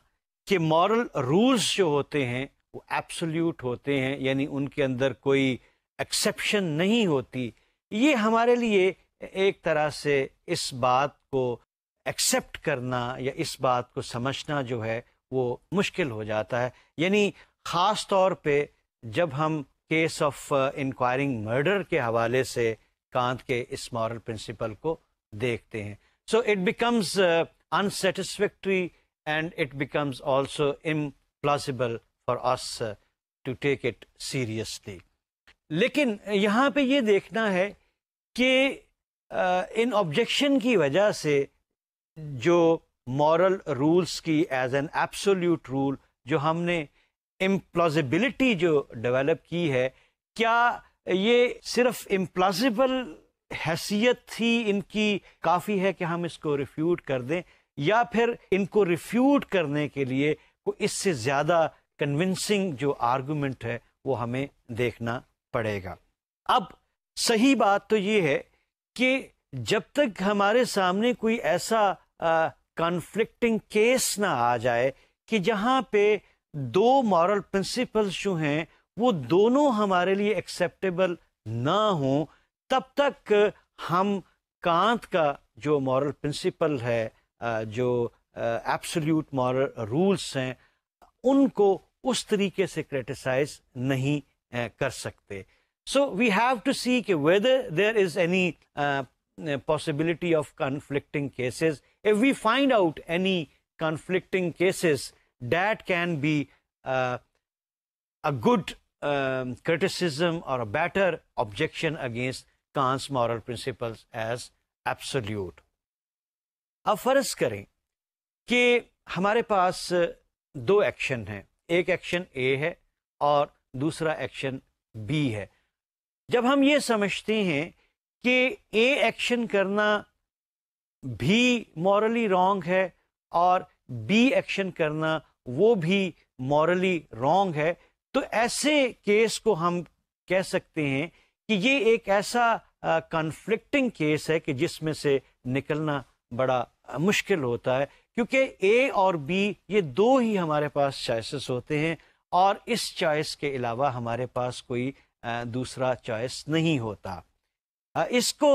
کہ مورل رولز جو ہوتے ہیں وہ ایبسلیوٹ ہوتے ہیں، یعنی ان کے اندر کوئی ایکسیپشن نہیں ہوتی، یہ ہمارے لیے ایک طرح سے اس بات کو ایکسیپٹ کرنا یا اس بات کو سمجھنا جو ہے وہ مشکل ہو جاتا ہے، یعنی خاص طور پہ جب ہم کیس آف انکوائرنگ مرڈر کے حوالے سے کانت کے اس مورل پرنسپل کو دیکھتے ہیں۔ So it becomes unsatisfactory and it becomes also implausible for us to take it seriously۔ لیکن یہاں پہ یہ دیکھنا ہے کہ ان آبجیکشن کی وجہ سے جو مورل رولز کی ایز این ایبسولوٹ رول جو ہم نے امپلازیبلٹی جو ڈیولپ کی ہے، کیا یہ صرف امپلازیبل حیثیت تھی ان کی کافی ہے کہ ہم اس کو ریفیوٹ کر دیں، یا پھر ان کو ریفیوٹ کرنے کے لیے کوئی اس سے زیادہ کنونسنگ جو آرگومنٹ ہے وہ ہمیں دیکھنا پڑے گا۔ اب صحیح بات تو یہ ہے کہ جب تک ہمارے سامنے کوئی ایسا کانفلکٹنگ کیس نہ آ جائے کہ جہاں پہ دو مورل پرنسپلز جو ہیں وہ دونوں ہمارے لیے ایکسیپٹیبل نہ ہوں تب تک ہم کانت کا جو مورل پرنسپل ہے، جو ایبسلیوٹ مورل رولس ہیں، ان کو اس طریقے سے کریٹیسائز نہیں کر سکتے. سو وی ہیو ٹو سی کہ whether there is any possibility of conflicting cases. If we find out any conflicting cases, that can be a good criticism or a better objection against Kant's moral principles as absolute. اب فرض کریں کہ ہمارے پاس دو action ہیں، ایک action اے ہے اور دوسرا ایکشن بی ہے. جب ہم یہ سمجھتے ہیں کہ اے ایکشن کرنا بھی مورلی رانگ ہے اور بی ایکشن کرنا وہ بھی مورلی رانگ ہے، تو ایسے کیس کو ہم کہہ سکتے ہیں کہ یہ ایک ایسا کنفلکٹنگ کیس ہے کہ جس میں سے نکلنا بڑا مشکل ہوتا ہے، کیونکہ اے اور بی یہ دو ہی ہمارے پاس چوائسز ہوتے ہیں اور اس چوائس کے علاوہ ہمارے پاس کوئی دوسرا چوائس نہیں ہوتا. اس کو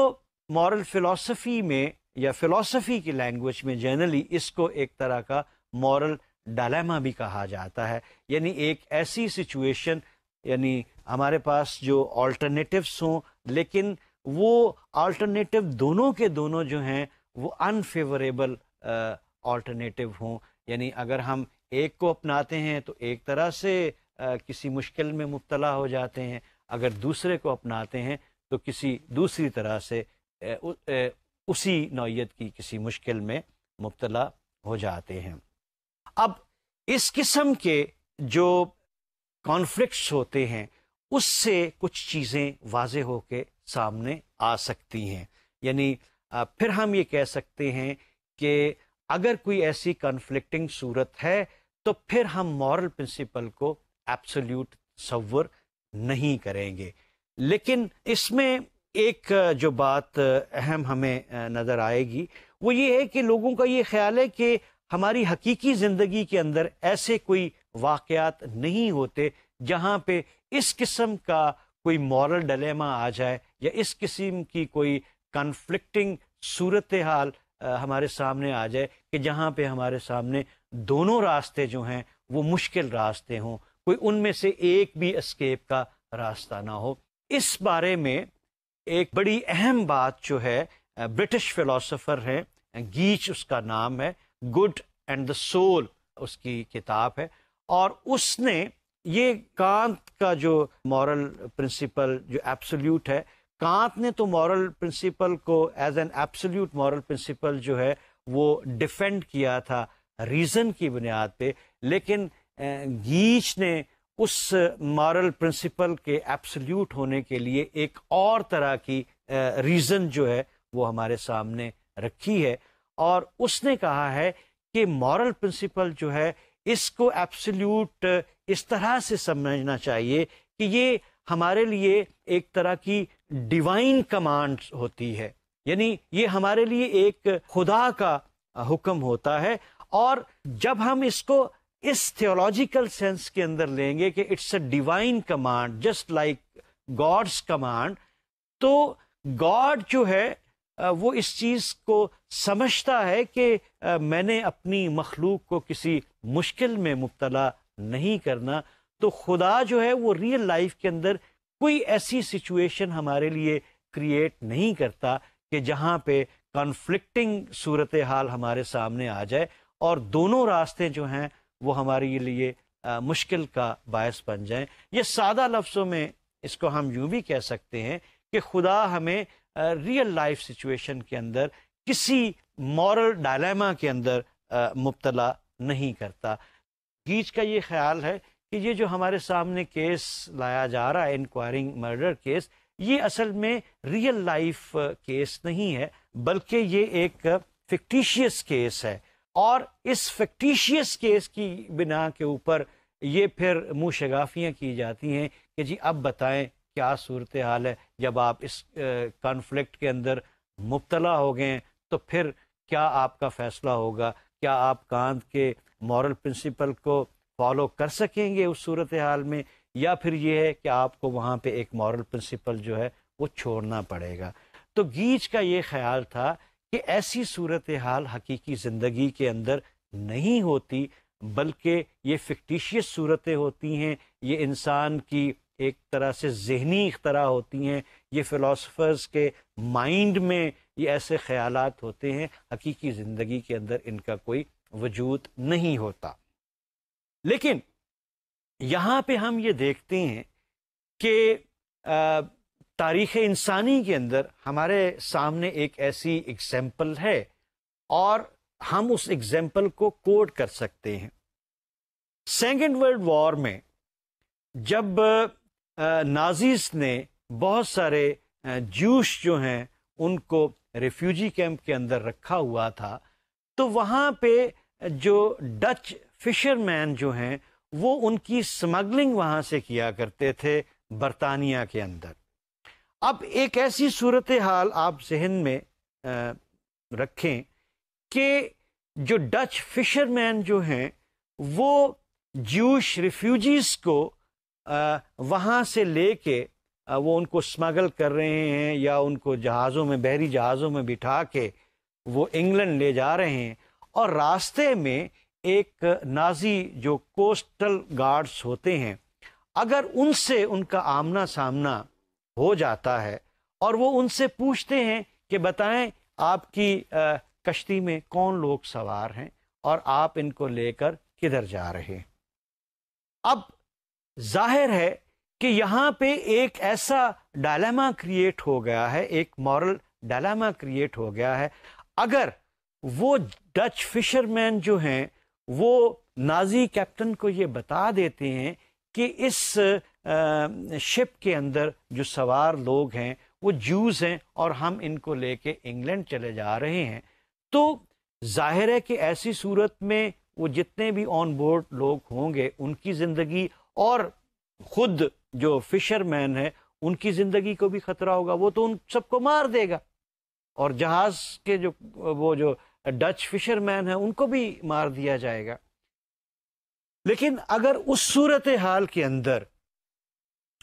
مورل فلسفی میں یا فلسفی کی لینگویج میں جنرلی اس کو ایک طرح کا مورل ڈائلیما بھی کہا جاتا ہے، یعنی ایک ایسی سچویشن، یعنی ہمارے پاس جو آلٹرنیٹیوس ہوں لیکن وہ آلٹرنیٹیو دونوں کے دونوں جو ہیں وہ انفیوریبل آلٹرنیٹیو ہوں. یعنی اگر ہم ایک کو اپناتے ہیں تو ایک طرح سے کسی مشکل میں مبتلا ہو جاتے ہیں، اگر دوسرے کو اپناتے ہیں تو کسی دوسری طرح سے اسی نوعیت کی کسی مشکل میں مبتلا ہو جاتے ہیں. اب اس قسم کے جو کانفلکٹس ہوتے ہیں اس سے کچھ چیزیں واضح ہو کے سامنے آ سکتی ہیں. یعنی پھر ہم یہ کہہ سکتے ہیں کہ اگر کوئی ایسی کنفلکٹنگ صورت ہے تو پھر ہم مورل پرنسپل کو ایبسلیوٹ تصور نہیں کریں گے. لیکن اس میں ایک جو بات اہم ہمیں نظر آئے گی وہ یہ ہے کہ لوگوں کا یہ خیال ہے کہ ہماری حقیقی زندگی کے اندر ایسے کوئی واقعات نہیں ہوتے جہاں پہ اس قسم کا کوئی مورل ڈیلیما آ جائے یا اس قسم کی کوئی کنفلکٹنگ صورتحال ہمارے سامنے آ جائے کہ جہاں پہ ہمارے سامنے دونوں راستے جو ہیں وہ مشکل راستے ہوں، کوئی ان میں سے ایک بھی اسکیپ کا راستہ نہ ہو. اس بارے میں ایک بڑی اہم بات جو ہے، برٹش فلاسفر ہے گیچ اس کا نام ہے، گڈ اینڈ دا سول اس کی کتاب ہے، اور اس نے یہ کانت کا جو مورل پرنسپل جو ایبسلیوٹ ہے، کانت نے تو مورل پرنسپل کو as an absolute moral principle جو ہے وہ ڈیفینڈ کیا تھا ریزن کی بنیاد پہ، لیکن گیچ نے اس مورل پرنسپل کے ایبسلیوٹ ہونے کے لیے ایک اور طرح کی ریزن جو ہے وہ ہمارے سامنے رکھی ہے، اور اس نے کہا ہے کہ مورل پرنسپل جو ہے اس کو ایبسلیوٹ اس طرح سے سمجھنا چاہیے کہ یہ ہمارے لیے ایک طرح کی ڈیوائن کمانڈ ہوتی ہے، یعنی یہ ہمارے لیے ایک خدا کا حکم ہوتا ہے. اور جب ہم اس کو اس تھیولوجیکل سینس کے اندر لیں گے کہ it's a divine command just like God's command, تو گاڈ جو ہے وہ اس چیز کو سمجھتا ہے کہ میں نے اپنی مخلوق کو کسی مشکل میں مبتلا نہیں کرنا. تو خدا جو ہے وہ ریئل لائف کے اندر کوئی ایسی سچویشن ہمارے لیے کریٹ نہیں کرتا کہ جہاں پہ کنفلکٹنگ صورتحال ہمارے سامنے آ جائے اور دونوں راستے جو ہیں وہ ہمارے لیے مشکل کا باعث بن جائیں. یہ سادہ لفظوں میں اس کو ہم یوں بھی کہہ سکتے ہیں کہ خدا ہمیں ریئل لائف سچویشن کے اندر کسی مورل ڈائلیما کے اندر مبتلا نہیں کرتا. گیچ کا یہ خیال ہے کہ یہ جو ہمارے سامنے کیس لایا جا رہا ہے انکوائرنگ مرڈر کیس، یہ اصل میں ریئل لائف کیس نہیں ہے بلکہ یہ ایک فکٹیشیس کیس ہے، اور اس فکٹیشیس کیس کی بنا کے اوپر یہ پھر منہ شگافیاں کی جاتی ہیں کہ جی اب بتائیں کیا صورتحال ہے. جب آپ اس کانفلکٹ کے اندر مبتلا ہو گئے تو پھر کیا آپ کا فیصلہ ہوگا؟ کیا آپ کانت کے مورل پرنسپل کو فالو کر سکیں گے اس صورتحال میں، یا پھر یہ ہے کہ آپ کو وہاں پہ ایک مورل پرنسپل جو ہے وہ چھوڑنا پڑے گا. تو گیچ کا یہ خیال تھا کہ ایسی صورتحال حقیقی زندگی کے اندر نہیں ہوتی، بلکہ یہ فکٹیشیس صورتیں ہوتی ہیں، یہ انسان کی ایک طرح سے ذہنی اختراع ہوتی ہیں، یہ فلاسفرز کے مائنڈ میں یہ ایسے خیالات ہوتے ہیں، حقیقی زندگی کے اندر ان کا کوئی وجود نہیں ہوتا. لیکن یہاں پہ ہم یہ دیکھتے ہیں کہ تاریخ انسانی کے اندر ہمارے سامنے ایک ایسی ایگزامپل ہے اور ہم اس ایگزامپل کو کوٹ کر سکتے ہیں. سیکنڈ ورلڈ وار میں جب نازیز نے بہت سارے جوش جو ہیں ان کو ریفیوجی کیمپ کے اندر رکھا ہوا تھا، تو وہاں پہ جو ڈچ فشر مین جو ہیں وہ ان کی سمگلنگ وہاں سے کیا کرتے تھے برطانیہ کے اندر. اب ایک ایسی صورتحال آپ ذہن میں رکھیں کہ جو ڈچ فشر مین جو ہیں وہ جوش ریفیوجیز کو وہاں سے لے کے وہ ان کو اسمگل کر رہے ہیں یا ان کو جہازوں میں، بحری جہازوں میں بٹھا کے وہ انگلینڈ لے جا رہے ہیں، اور راستے میں ایک نازی جو کوسٹل گارڈز ہوتے ہیں، اگر ان سے ان کا آمنا سامنا ہو جاتا ہے اور وہ ان سے پوچھتے ہیں کہ بتائیں آپ کی کشتی میں کون لوگ سوار ہیں اور آپ ان کو لے کر کدھر جا رہے ہیں. اب ظاہر ہے کہ یہاں پہ ایک ایسا ڈائلیما کریٹ ہو گیا ہے، ایک مورل ڈائلیما کریٹ ہو گیا ہے. اگر وہ ڈچ فشر مین جو ہیں وہ نازی کیپٹن کو یہ بتا دیتے ہیں کہ اس شپ کے اندر جو سوار لوگ ہیں وہ جوز ہیں اور ہم ان کو لے کے انگلینڈ چلے جا رہے ہیں، تو ظاہر ہے کہ ایسی صورت میں وہ جتنے بھی آن بورڈ لوگ ہوں گے ان کی زندگی اور خود جو فشر مین ہے ان کی زندگی کو بھی خطرہ ہوگا، وہ تو ان سب کو مار دے گا، اور جہاز کے جو ڈچ فشر مین ہیں ان کو بھی مار دیا جائے گا. لیکن اگر اس صورتحال کے اندر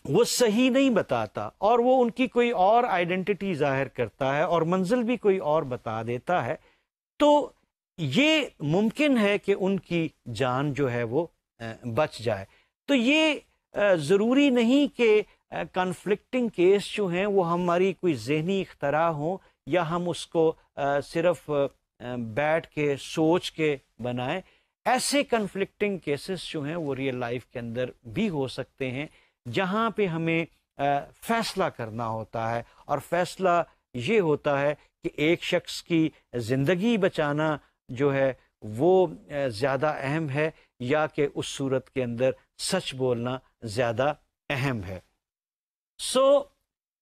وہ صحیح نہیں بتاتا اور وہ ان کی کوئی اور آئیڈینٹی ظاہر کرتا ہے اور منزل بھی کوئی اور بتا دیتا ہے، تو یہ ممکن ہے کہ ان کی جان جو ہے وہ بچ جائے. تو یہ ضروری نہیں کہ کنفلکٹنگ کیس جو ہیں وہ ہماری کوئی ذہنی اختراع ہوں یا ہم اس کو صرف بیٹھ کے سوچ کے بنائیں. ایسے کنفلکٹنگ کیسز جو ہیں وہ ریئل لائف کے اندر بھی ہو سکتے ہیں جہاں پہ ہمیں فیصلہ کرنا ہوتا ہے، اور فیصلہ یہ ہوتا ہے کہ ایک شخص کی زندگی بچانا جو ہے وہ زیادہ اہم ہے یا کہ اس صورت کے اندر سچ بولنا زیادہ اہم ہے. So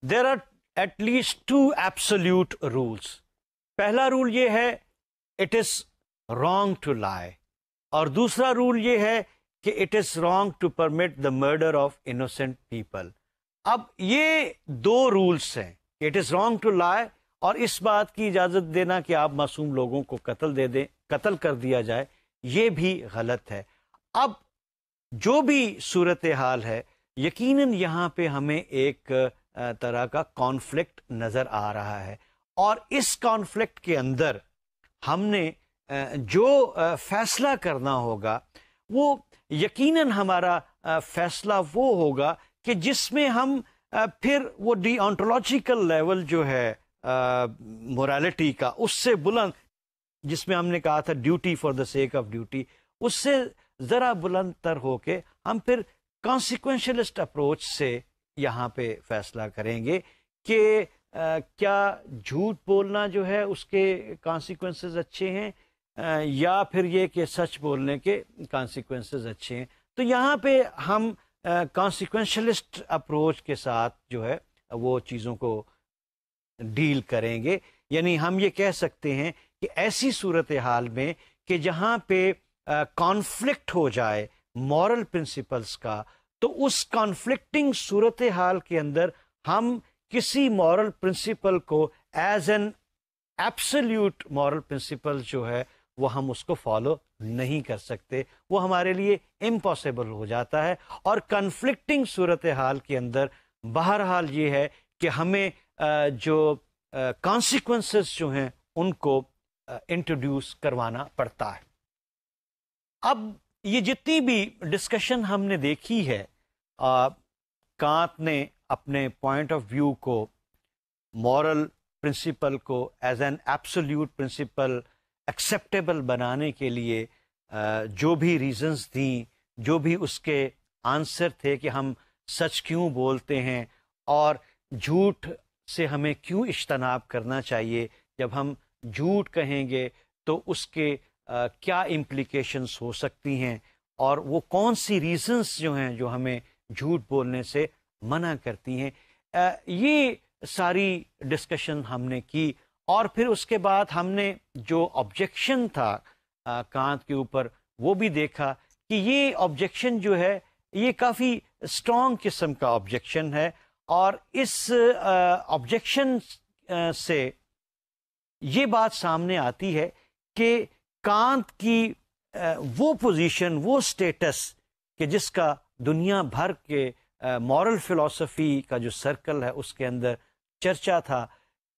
there are at least two absolute rules. پہلا رول یہ ہے it is wrong to lie, اور دوسرا رول یہ ہے کہ it is wrong to permit the murder of innocent people. اب یہ دو رولس ہیں کہ it is wrong to lie اور اس بات کی اجازت دینا کہ آپ معصوم لوگوں کو قتل دے دیں، قتل کر دیا جائے، یہ بھی غلط ہے. اب جو بھی صورتحال ہے یقیناً یہاں پہ ہمیں ایک طرح کا کانفلکٹ نظر آ رہا ہے، اور اس کانفلکٹ کے اندر ہم نے جو فیصلہ کرنا ہوگا وہ یقیناً ہمارا فیصلہ وہ ہوگا کہ جس میں ہم پھر وہ ڈی آنٹولوجیکل لیول جو ہے مورالٹی کا، اس سے بلند، جس میں ہم نے کہا تھا duty for the sake of duty, اس سے ذرا بلند تر ہو کے ہم پھر کانسیکوینشلسٹ اپروچ سے یہاں پہ فیصلہ کریں گے کہ کیا جھوٹ بولنا جو ہے اس کے کانسیکوینسز اچھے ہیں یا پھر یہ کہ سچ بولنے کے کانسیکوینسز اچھے ہیں. تو یہاں پہ ہم کانسیکوینشلسٹ اپروچ کے ساتھ جو ہے وہ چیزوں کو ڈیل کریں گے. یعنی ہم یہ کہہ سکتے ہیں کہ ایسی صورتحال میں کہ جہاں پہ کانفلکٹ ہو جائے مورل پرنسپلس کا، تو اس کانفلکٹنگ صورتحال کے اندر ہم کسی مورل پرنسپل کو as an absolute moral principle جو ہے وہ ہم اس کو فالو نہیں کر سکتے، وہ ہمارے لیے امپاسبل ہو جاتا ہے. اور کنفلکٹنگ صورتحال کے اندر بہرحال یہ ہے کہ ہمیں جو کانسیکوینسز جو ہیں ان کو انٹروڈیوس کروانا پڑتا ہے. اب یہ جتنی بھی ڈسکشن ہم نے دیکھی ہے، کانت نے اپنے پوائنٹ آف ویو کو، مورل پرنسپل کو as an absolute principle acceptable بنانے کے لیے جو بھی ریزنز دیں، جو بھی اس کے آنسر تھے کہ ہم سچ کیوں بولتے ہیں اور جھوٹ سے ہمیں کیوں اجتناب کرنا چاہیے، جب ہم جھوٹ کہیں گے تو اس کے کیا امپلیکیشنز ہو سکتی ہیں، اور وہ کون سی ریزنز جو ہیں جو ہمیں جھوٹ بولنے سے منع کرتی ہیں. یہ ساری ڈسکشن ہم نے کی، اور پھر اس کے بعد ہم نے جو آبجیکشن تھا کانت کے اوپر وہ بھی دیکھا کہ یہ آبجیکشن جو ہے یہ کافی اسٹرانگ قسم کا آبجیکشن ہے، اور اس آبجیکشن سے یہ بات سامنے آتی ہے کہ کانت کی وہ پوزیشن، وہ سٹیٹس کہ جس کا دنیا بھر کے مورل فلسفی کا جو سرکل ہے اس کے اندر چرچا تھا،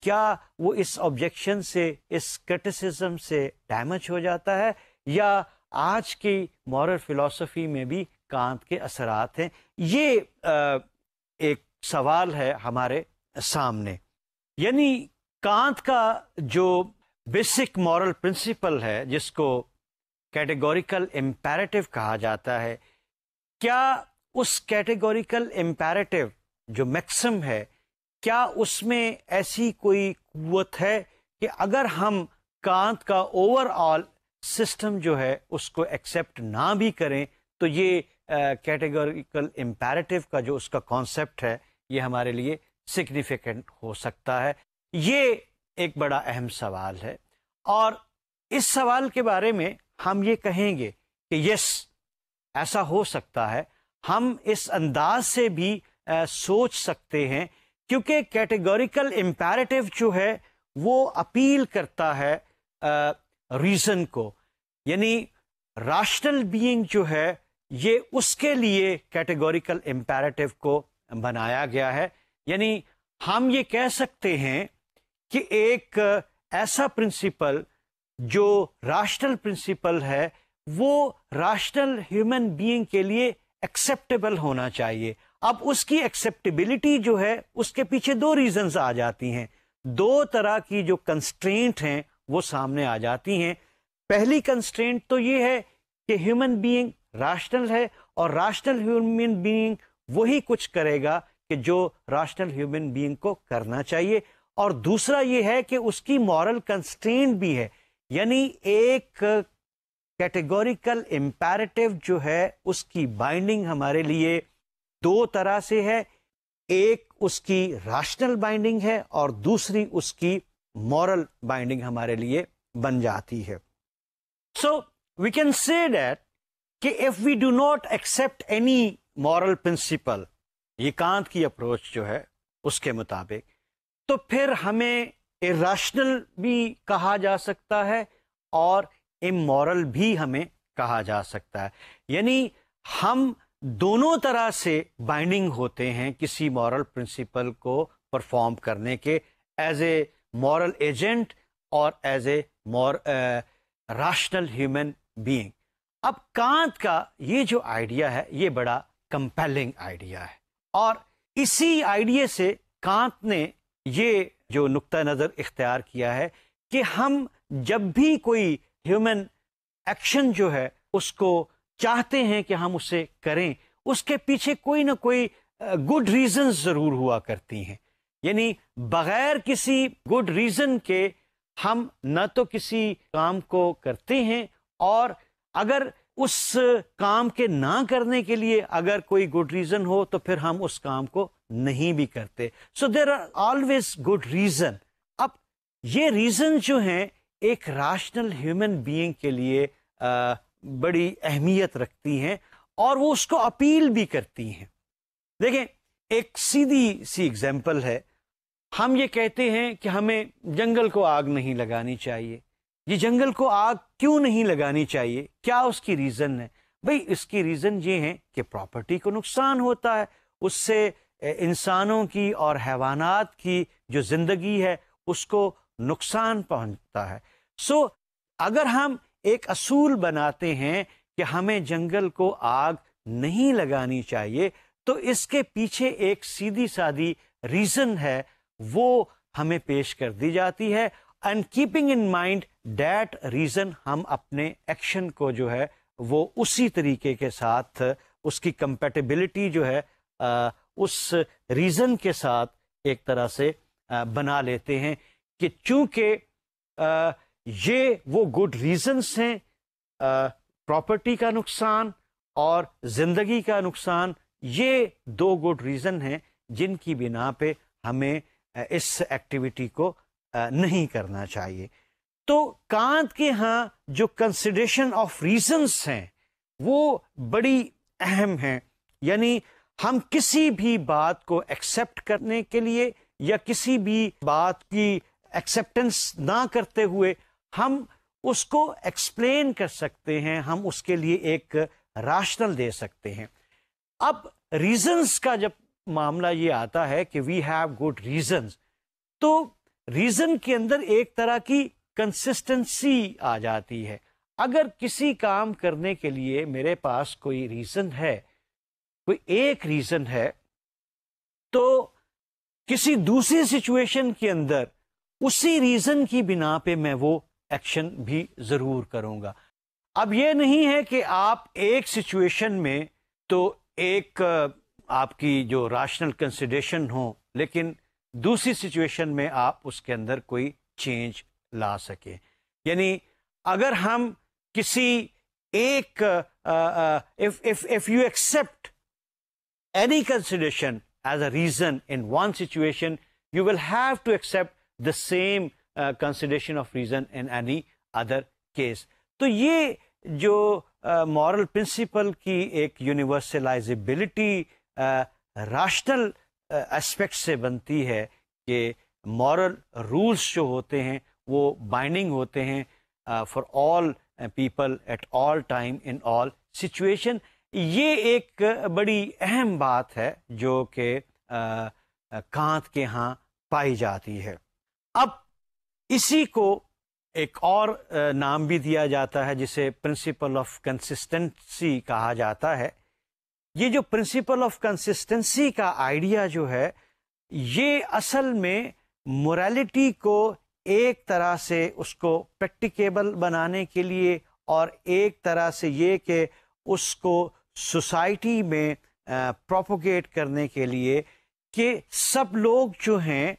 کیا وہ اس آبجیکشن سے، اس کرٹیسزم سے ڈیمیج ہو جاتا ہے، یا آج کی مورل فلسفی میں بھی کانت کے اثرات ہیں؟ یہ ایک سوال ہے ہمارے سامنے. یعنی کانت کا جو بیسک مورل پرنسپل ہے جس کو کیٹیگوریکل امپیریٹو کہا جاتا ہے، کیا اس کیٹیگوریکل امپیریٹو جو میکسم ہے، کیا اس میں ایسی کوئی قوت ہے کہ اگر ہم کانت کا اوور آل سسٹم جو ہے اس کو ایکسیپٹ نہ بھی کریں تو یہ کیٹیگوریکل امپیریٹو کا جو اس کا کانسیپٹ ہے یہ ہمارے لیے سگنیفیکنٹ ہو سکتا ہے؟ یہ ایک بڑا اہم سوال ہے، اور اس سوال کے بارے میں ہم یہ کہیں گے کہ یس، ایسا ہو سکتا ہے. ہم اس انداز سے بھی سوچ سکتے ہیں کیونکہ کیٹیگوریکل امپیریٹو جو ہے وہ اپیل کرتا ہے ریزن کو، یعنی راشنل بینگ جو ہے یہ اس کے لیے کیٹیگوریکل امپیریٹو کو بنایا گیا ہے. یعنی ہم یہ کہہ سکتے ہیں کہ ایک ایسا پرنسپل جو راشنل پرنسپل ہے وہ راشنل ہیومن بینگ کے لیے ایکسیپٹیبل ہونا چاہیے. اب اس کی ایکسیپٹیبلٹی جو ہے اس کے پیچھے دو ریزنز آ جاتی ہیں، دو طرح کی جو کنسٹرینٹ ہیں وہ سامنے آ جاتی ہیں. پہلی کنسٹرینٹ تو یہ ہے کہ ہیومن بینگ راشنل ہے، اور راشنل ہیومن بینگ وہی کچھ کرے گا کہ جو راشنل ہیومن بینگ کو کرنا چاہیے. اور دوسرا یہ ہے کہ اس کی مورل کنسٹرینٹ بھی ہے، یعنی ایک کیٹیگوریکل امپیریٹو جو ہے اس کی بائنڈنگ ہمارے لیے دو طرح سے ہے، ایک اس کی راشنل بائنڈنگ ہے اور دوسری اس کی مورل بائنڈنگ ہمارے لیے بن جاتی ہے. So we can say that کہ if we do not accept any moral principle, یہ کانت کی اپروچ جو ہے اس کے مطابق، تو پھر ہمیں irrational بھی کہا جا سکتا ہے اور امورل بھی ہمیں کہا جا سکتا ہے. یعنی ہم دونوں طرح سے بائنڈنگ ہوتے ہیں کسی مورل پرنسپل کو پرفارم کرنے کے، ایز اے مورل ایجنٹ اور ایز اے راشنل ہیومن بینگ. اب کانت کا یہ جو آئیڈیا ہے یہ بڑا کمپیلنگ آئیڈیا ہے، اور اسی آئیڈیا سے کانت نے یہ جو نقطہ نظر اختیار کیا ہے کہ ہم جب بھی کوئی ہیومن ایکشن جو ہے اس کو چاہتے ہیں کہ ہم اسے کریں، اس کے پیچھے کوئی نہ کوئی گڈ ریزنز ضرور ہوا کرتی ہیں. یعنی بغیر کسی گڈ ریزن کے ہم نہ تو کسی کام کو کرتے ہیں، اور اگر اس کام کے نہ کرنے کے لیے اگر کوئی گڈ ریزن ہو تو پھر ہم اس کام کو نہیں بھی کرتے. So there are always good reason. اب یہ ریزن جو ہیں ایک راشنل ہیومن بینگ کے لیے بڑی اہمیت رکھتی ہیں اور وہ اس کو اپیل بھی کرتی ہیں. دیکھیں، ایک سیدھی سی ایگزامپل ہے. ہم یہ کہتے ہیں کہ ہمیں جنگل کو آگ نہیں لگانی چاہیے، یہ جنگل کو آگ کیوں نہیں لگانی چاہیے، کیا اس کی ریزن ہے؟ بھئی اس کی ریزن یہ ہے کہ پراپرٹی کو نقصان ہوتا ہے، اس سے انسانوں کی اور حیوانات کی جو زندگی ہے اس کو نقصان پہنچتا ہے۔ سو اگر ہم ایک اصول بناتے ہیں کہ ہمیں جنگل کو آگ نہیں لگانی چاہیے، تو اس کے پیچھے ایک سیدھی سادی ریزن ہے، وہ ہمیں پیش کر دی جاتی ہے، and keeping in mind that reason ہم اپنے ایکشن کو جو ہے وہ اسی طریقے کے ساتھ اس کی کمپیٹیبلٹی جو ہے اس ریزن کے ساتھ ایک طرح سے بنا لیتے ہیں کہ چونکہ یہ وہ گڈ ریزنس ہیں، پراپرٹی کا نقصان اور زندگی کا نقصان، یہ دو گڈ ریزن ہیں جن کی بنا پہ ہمیں اس ایکٹیویٹی کو نہیں کرنا چاہیے۔ تو کانت کے ہاں جو کنسیڈریشن آف ریزنس ہیں وہ بڑی اہم ہیں، یعنی ہم کسی بھی بات کو ایکسیپٹ کرنے کے لیے یا کسی بھی بات کی ایکسیپٹنس نہ کرتے ہوئے ہم اس کو ایکسپلین کر سکتے ہیں، ہم اس کے لیے ایک راشنل دے سکتے ہیں۔ اب ریزنس کا جب معاملہ یہ آتا ہے کہ وی ہیو گڈ ریزنز، تو ریزن کے اندر ایک طرح کی کنسسٹنسی آ جاتی ہے۔ اگر کسی کام کرنے کے لیے میرے پاس کوئی ریزن ہے، کوئی ایک ریزن ہے، تو کسی دوسری سچویشن کے اندر اسی ریزن کی بنا پہ میں وہ ایکشن بھی ضرور کروں گا۔ اب یہ نہیں ہے کہ آپ ایک سچویشن میں تو ایک آپ کی جو راشنل کنسیڈریشن ہو، لیکن دوسری سچویشن میں آپ اس کے اندر کوئی چینج لا سکیں۔ یعنی اگر ہم کسی ایک if you accept any consideration as a reason in one situation, you will have to accept the same consideration of reason in any other case۔ تو یہ جو مورل پرنسپل کی ایک یونیورسلائزیبلٹی راشنل اسپیکٹ سے بنتی ہے کہ مورل رولس جو ہوتے ہیں وہ بائنڈنگ ہوتے ہیں for all people at all time in all situation. یہ ایک بڑی اہم بات ہے جو کہ کانت کے ہاں پائی جاتی ہے۔ اب اسی کو ایک اور نام بھی دیا جاتا ہے جسے پرنسپل آف کنسسٹنسی کہا جاتا ہے۔ یہ جو پرنسپل آف کنسسٹنسی کا آئیڈیا جو ہے، یہ اصل میں موریلٹی کو ایک طرح سے اس کو پریکٹیکیبل بنانے کے لیے اور ایک طرح سے یہ کہ اس کو سوسائٹی میں پروپوگیٹ کرنے کے لیے کہ سب لوگ جو ہیں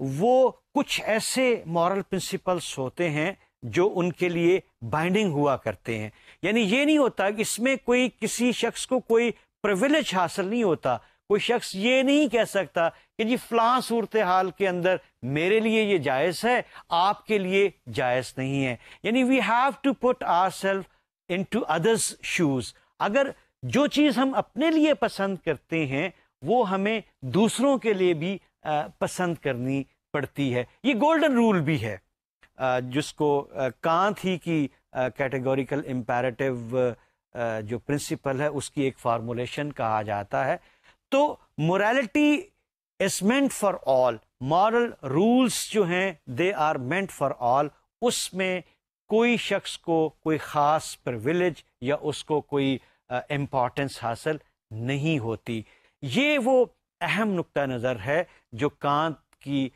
وہ کچھ ایسے مورل پرنسپلس ہوتے ہیں جو ان کے لیے بائنڈنگ ہوا کرتے ہیں۔ یعنی یہ نہیں ہوتا کہ اس میں کوئی کسی شخص کو کوئی پریویلیج حاصل نہیں ہوتا، کوئی شخص یہ نہیں کہہ سکتا کہ جی فلاں صورتحال کے اندر میرے لیے یہ جائز ہے، آپ کے لیے جائز نہیں ہے۔ یعنی we have to put our self into others shoes. اگر جو چیز ہم اپنے لیے پسند کرتے ہیں وہ ہمیں دوسروں کے لیے بھی پسند کرنی پڑتی ہے۔ یہ گولڈن رول بھی ہے جس کو کانت ہی کی کیٹیگوریکل امپیریٹو جو پرنسپل ہے اس کی ایک فارمولیشن کہا جاتا ہے۔ تو morality is meant for all, moral rules جو ہیں they are meant for all, اس میں کوئی شخص کو کوئی خاص پرویلیج یا اس کو کوئی امپورٹنس حاصل نہیں ہوتی۔ یہ وہ اہم نقطہ نظر ہے جو کانت کی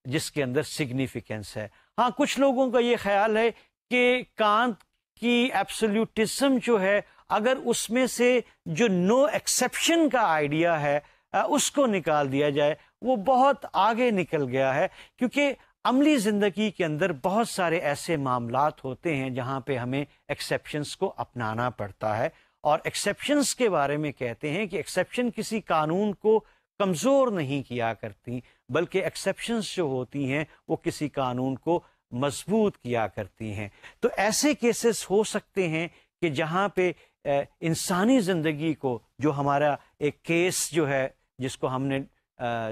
جس کے اندر سگنیفیکنس ہے۔ ہاں کچھ لوگوں کا یہ خیال ہے کہ کانت کی ایبسلیوٹزم جو ہے اگر اس میں سے جو نو ایکسیپشن کا آئیڈیا ہے اس کو نکال دیا جائے وہ بہت آگے نکل گیا ہے، کیونکہ عملی زندگی کے اندر بہت سارے ایسے معاملات ہوتے ہیں جہاں پہ ہمیں ایکسیپشنس کو اپنانا پڑتا ہے، اور ایکسیپشنس کے بارے میں کہتے ہیں کہ ایکسیپشن کسی قانون کو کمزور نہیں کیا کرتی بلکہ ایکسیپشنس جو ہوتی ہیں وہ کسی قانون کو مضبوط کیا کرتی ہیں۔ تو ایسے کیسز ہو سکتے ہیں کہ جہاں پہ انسانی زندگی کو، جو ہمارا ایک کیس جو ہے جس کو ہم نے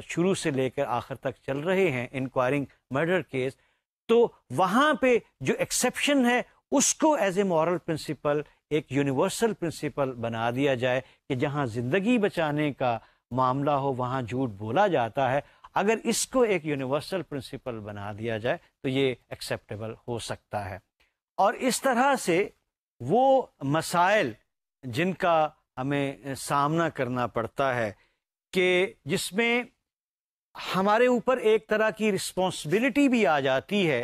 شروع سے لے کر آخر تک چل رہے ہیں انکوائرنگ مرڈر کیس، تو وہاں پہ جو ایکسیپشن ہے اس کو ایز اے مورل پرنسپل ایک یونیورسل پرنسپل بنا دیا جائے کہ جہاں زندگی بچانے کا معاملہ ہو وہاں جھوٹ بولا جاتا ہے. اگر اس کو ایک یونیورسل پرنسپل بنا دیا جائے تو یہ ایکسیپٹیبل ہو سکتا ہے. اور اس طرح سے وہ مسائل جن کا ہمیں سامنا کرنا پڑتا ہے کہ جس میں ہمارے اوپر ایک طرح کی رسپانسبلٹی بھی آ جاتی ہے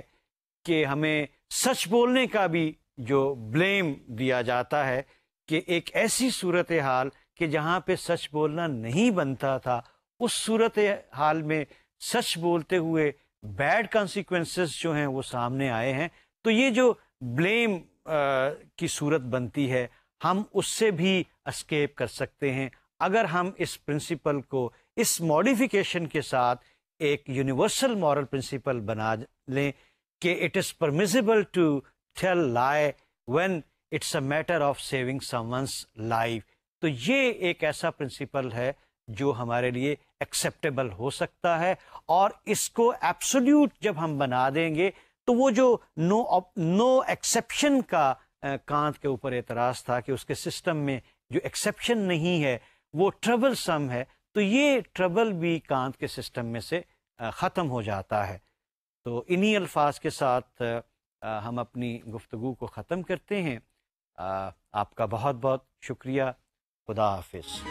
کہ ہمیں سچ بولنے کا بھی جو بلیم دیا جاتا ہے کہ ایک ایسی صورتحال کہ جہاں پہ سچ بولنا نہیں بنتا تھا اس صورتحال میں سچ بولتے ہوئے بیڈ کانسیکوینسز جو ہیں وہ سامنے آئے ہیں. تو یہ جو بلیم کی صورت بنتی ہے ہم اس سے بھی اسکیپ کر سکتے ہیں اگر ہم اس پرنسپل کو اس ماڈیفیکیشن کے ساتھ ایک یونیورسل مورل پرنسپل بنا لیں کہ it is permissible to tell lie when it's a matter of saving some one's life. تو یہ ایک ایسا پرنسپل ہے جو ہمارے لیے ایکسیپٹیبل ہو سکتا ہے. اور اس کو ایبسولیوٹ جب ہم بنا دیں گے تو وہ جو نو ایکسیپشن کا کانت کے اوپر اعتراض تھا کہ اس کے سسٹم میں جو ایکسیپشن نہیں ہے وہ ٹربل سم ہے, تو یہ ٹربل بھی کانت کے سسٹم میں سے ختم ہو جاتا ہے. تو انہی الفاظ کے ساتھ ہم اپنی گفتگو کو ختم کرتے ہیں. آپ کا بہت بہت شکریہ. خدا حافظ.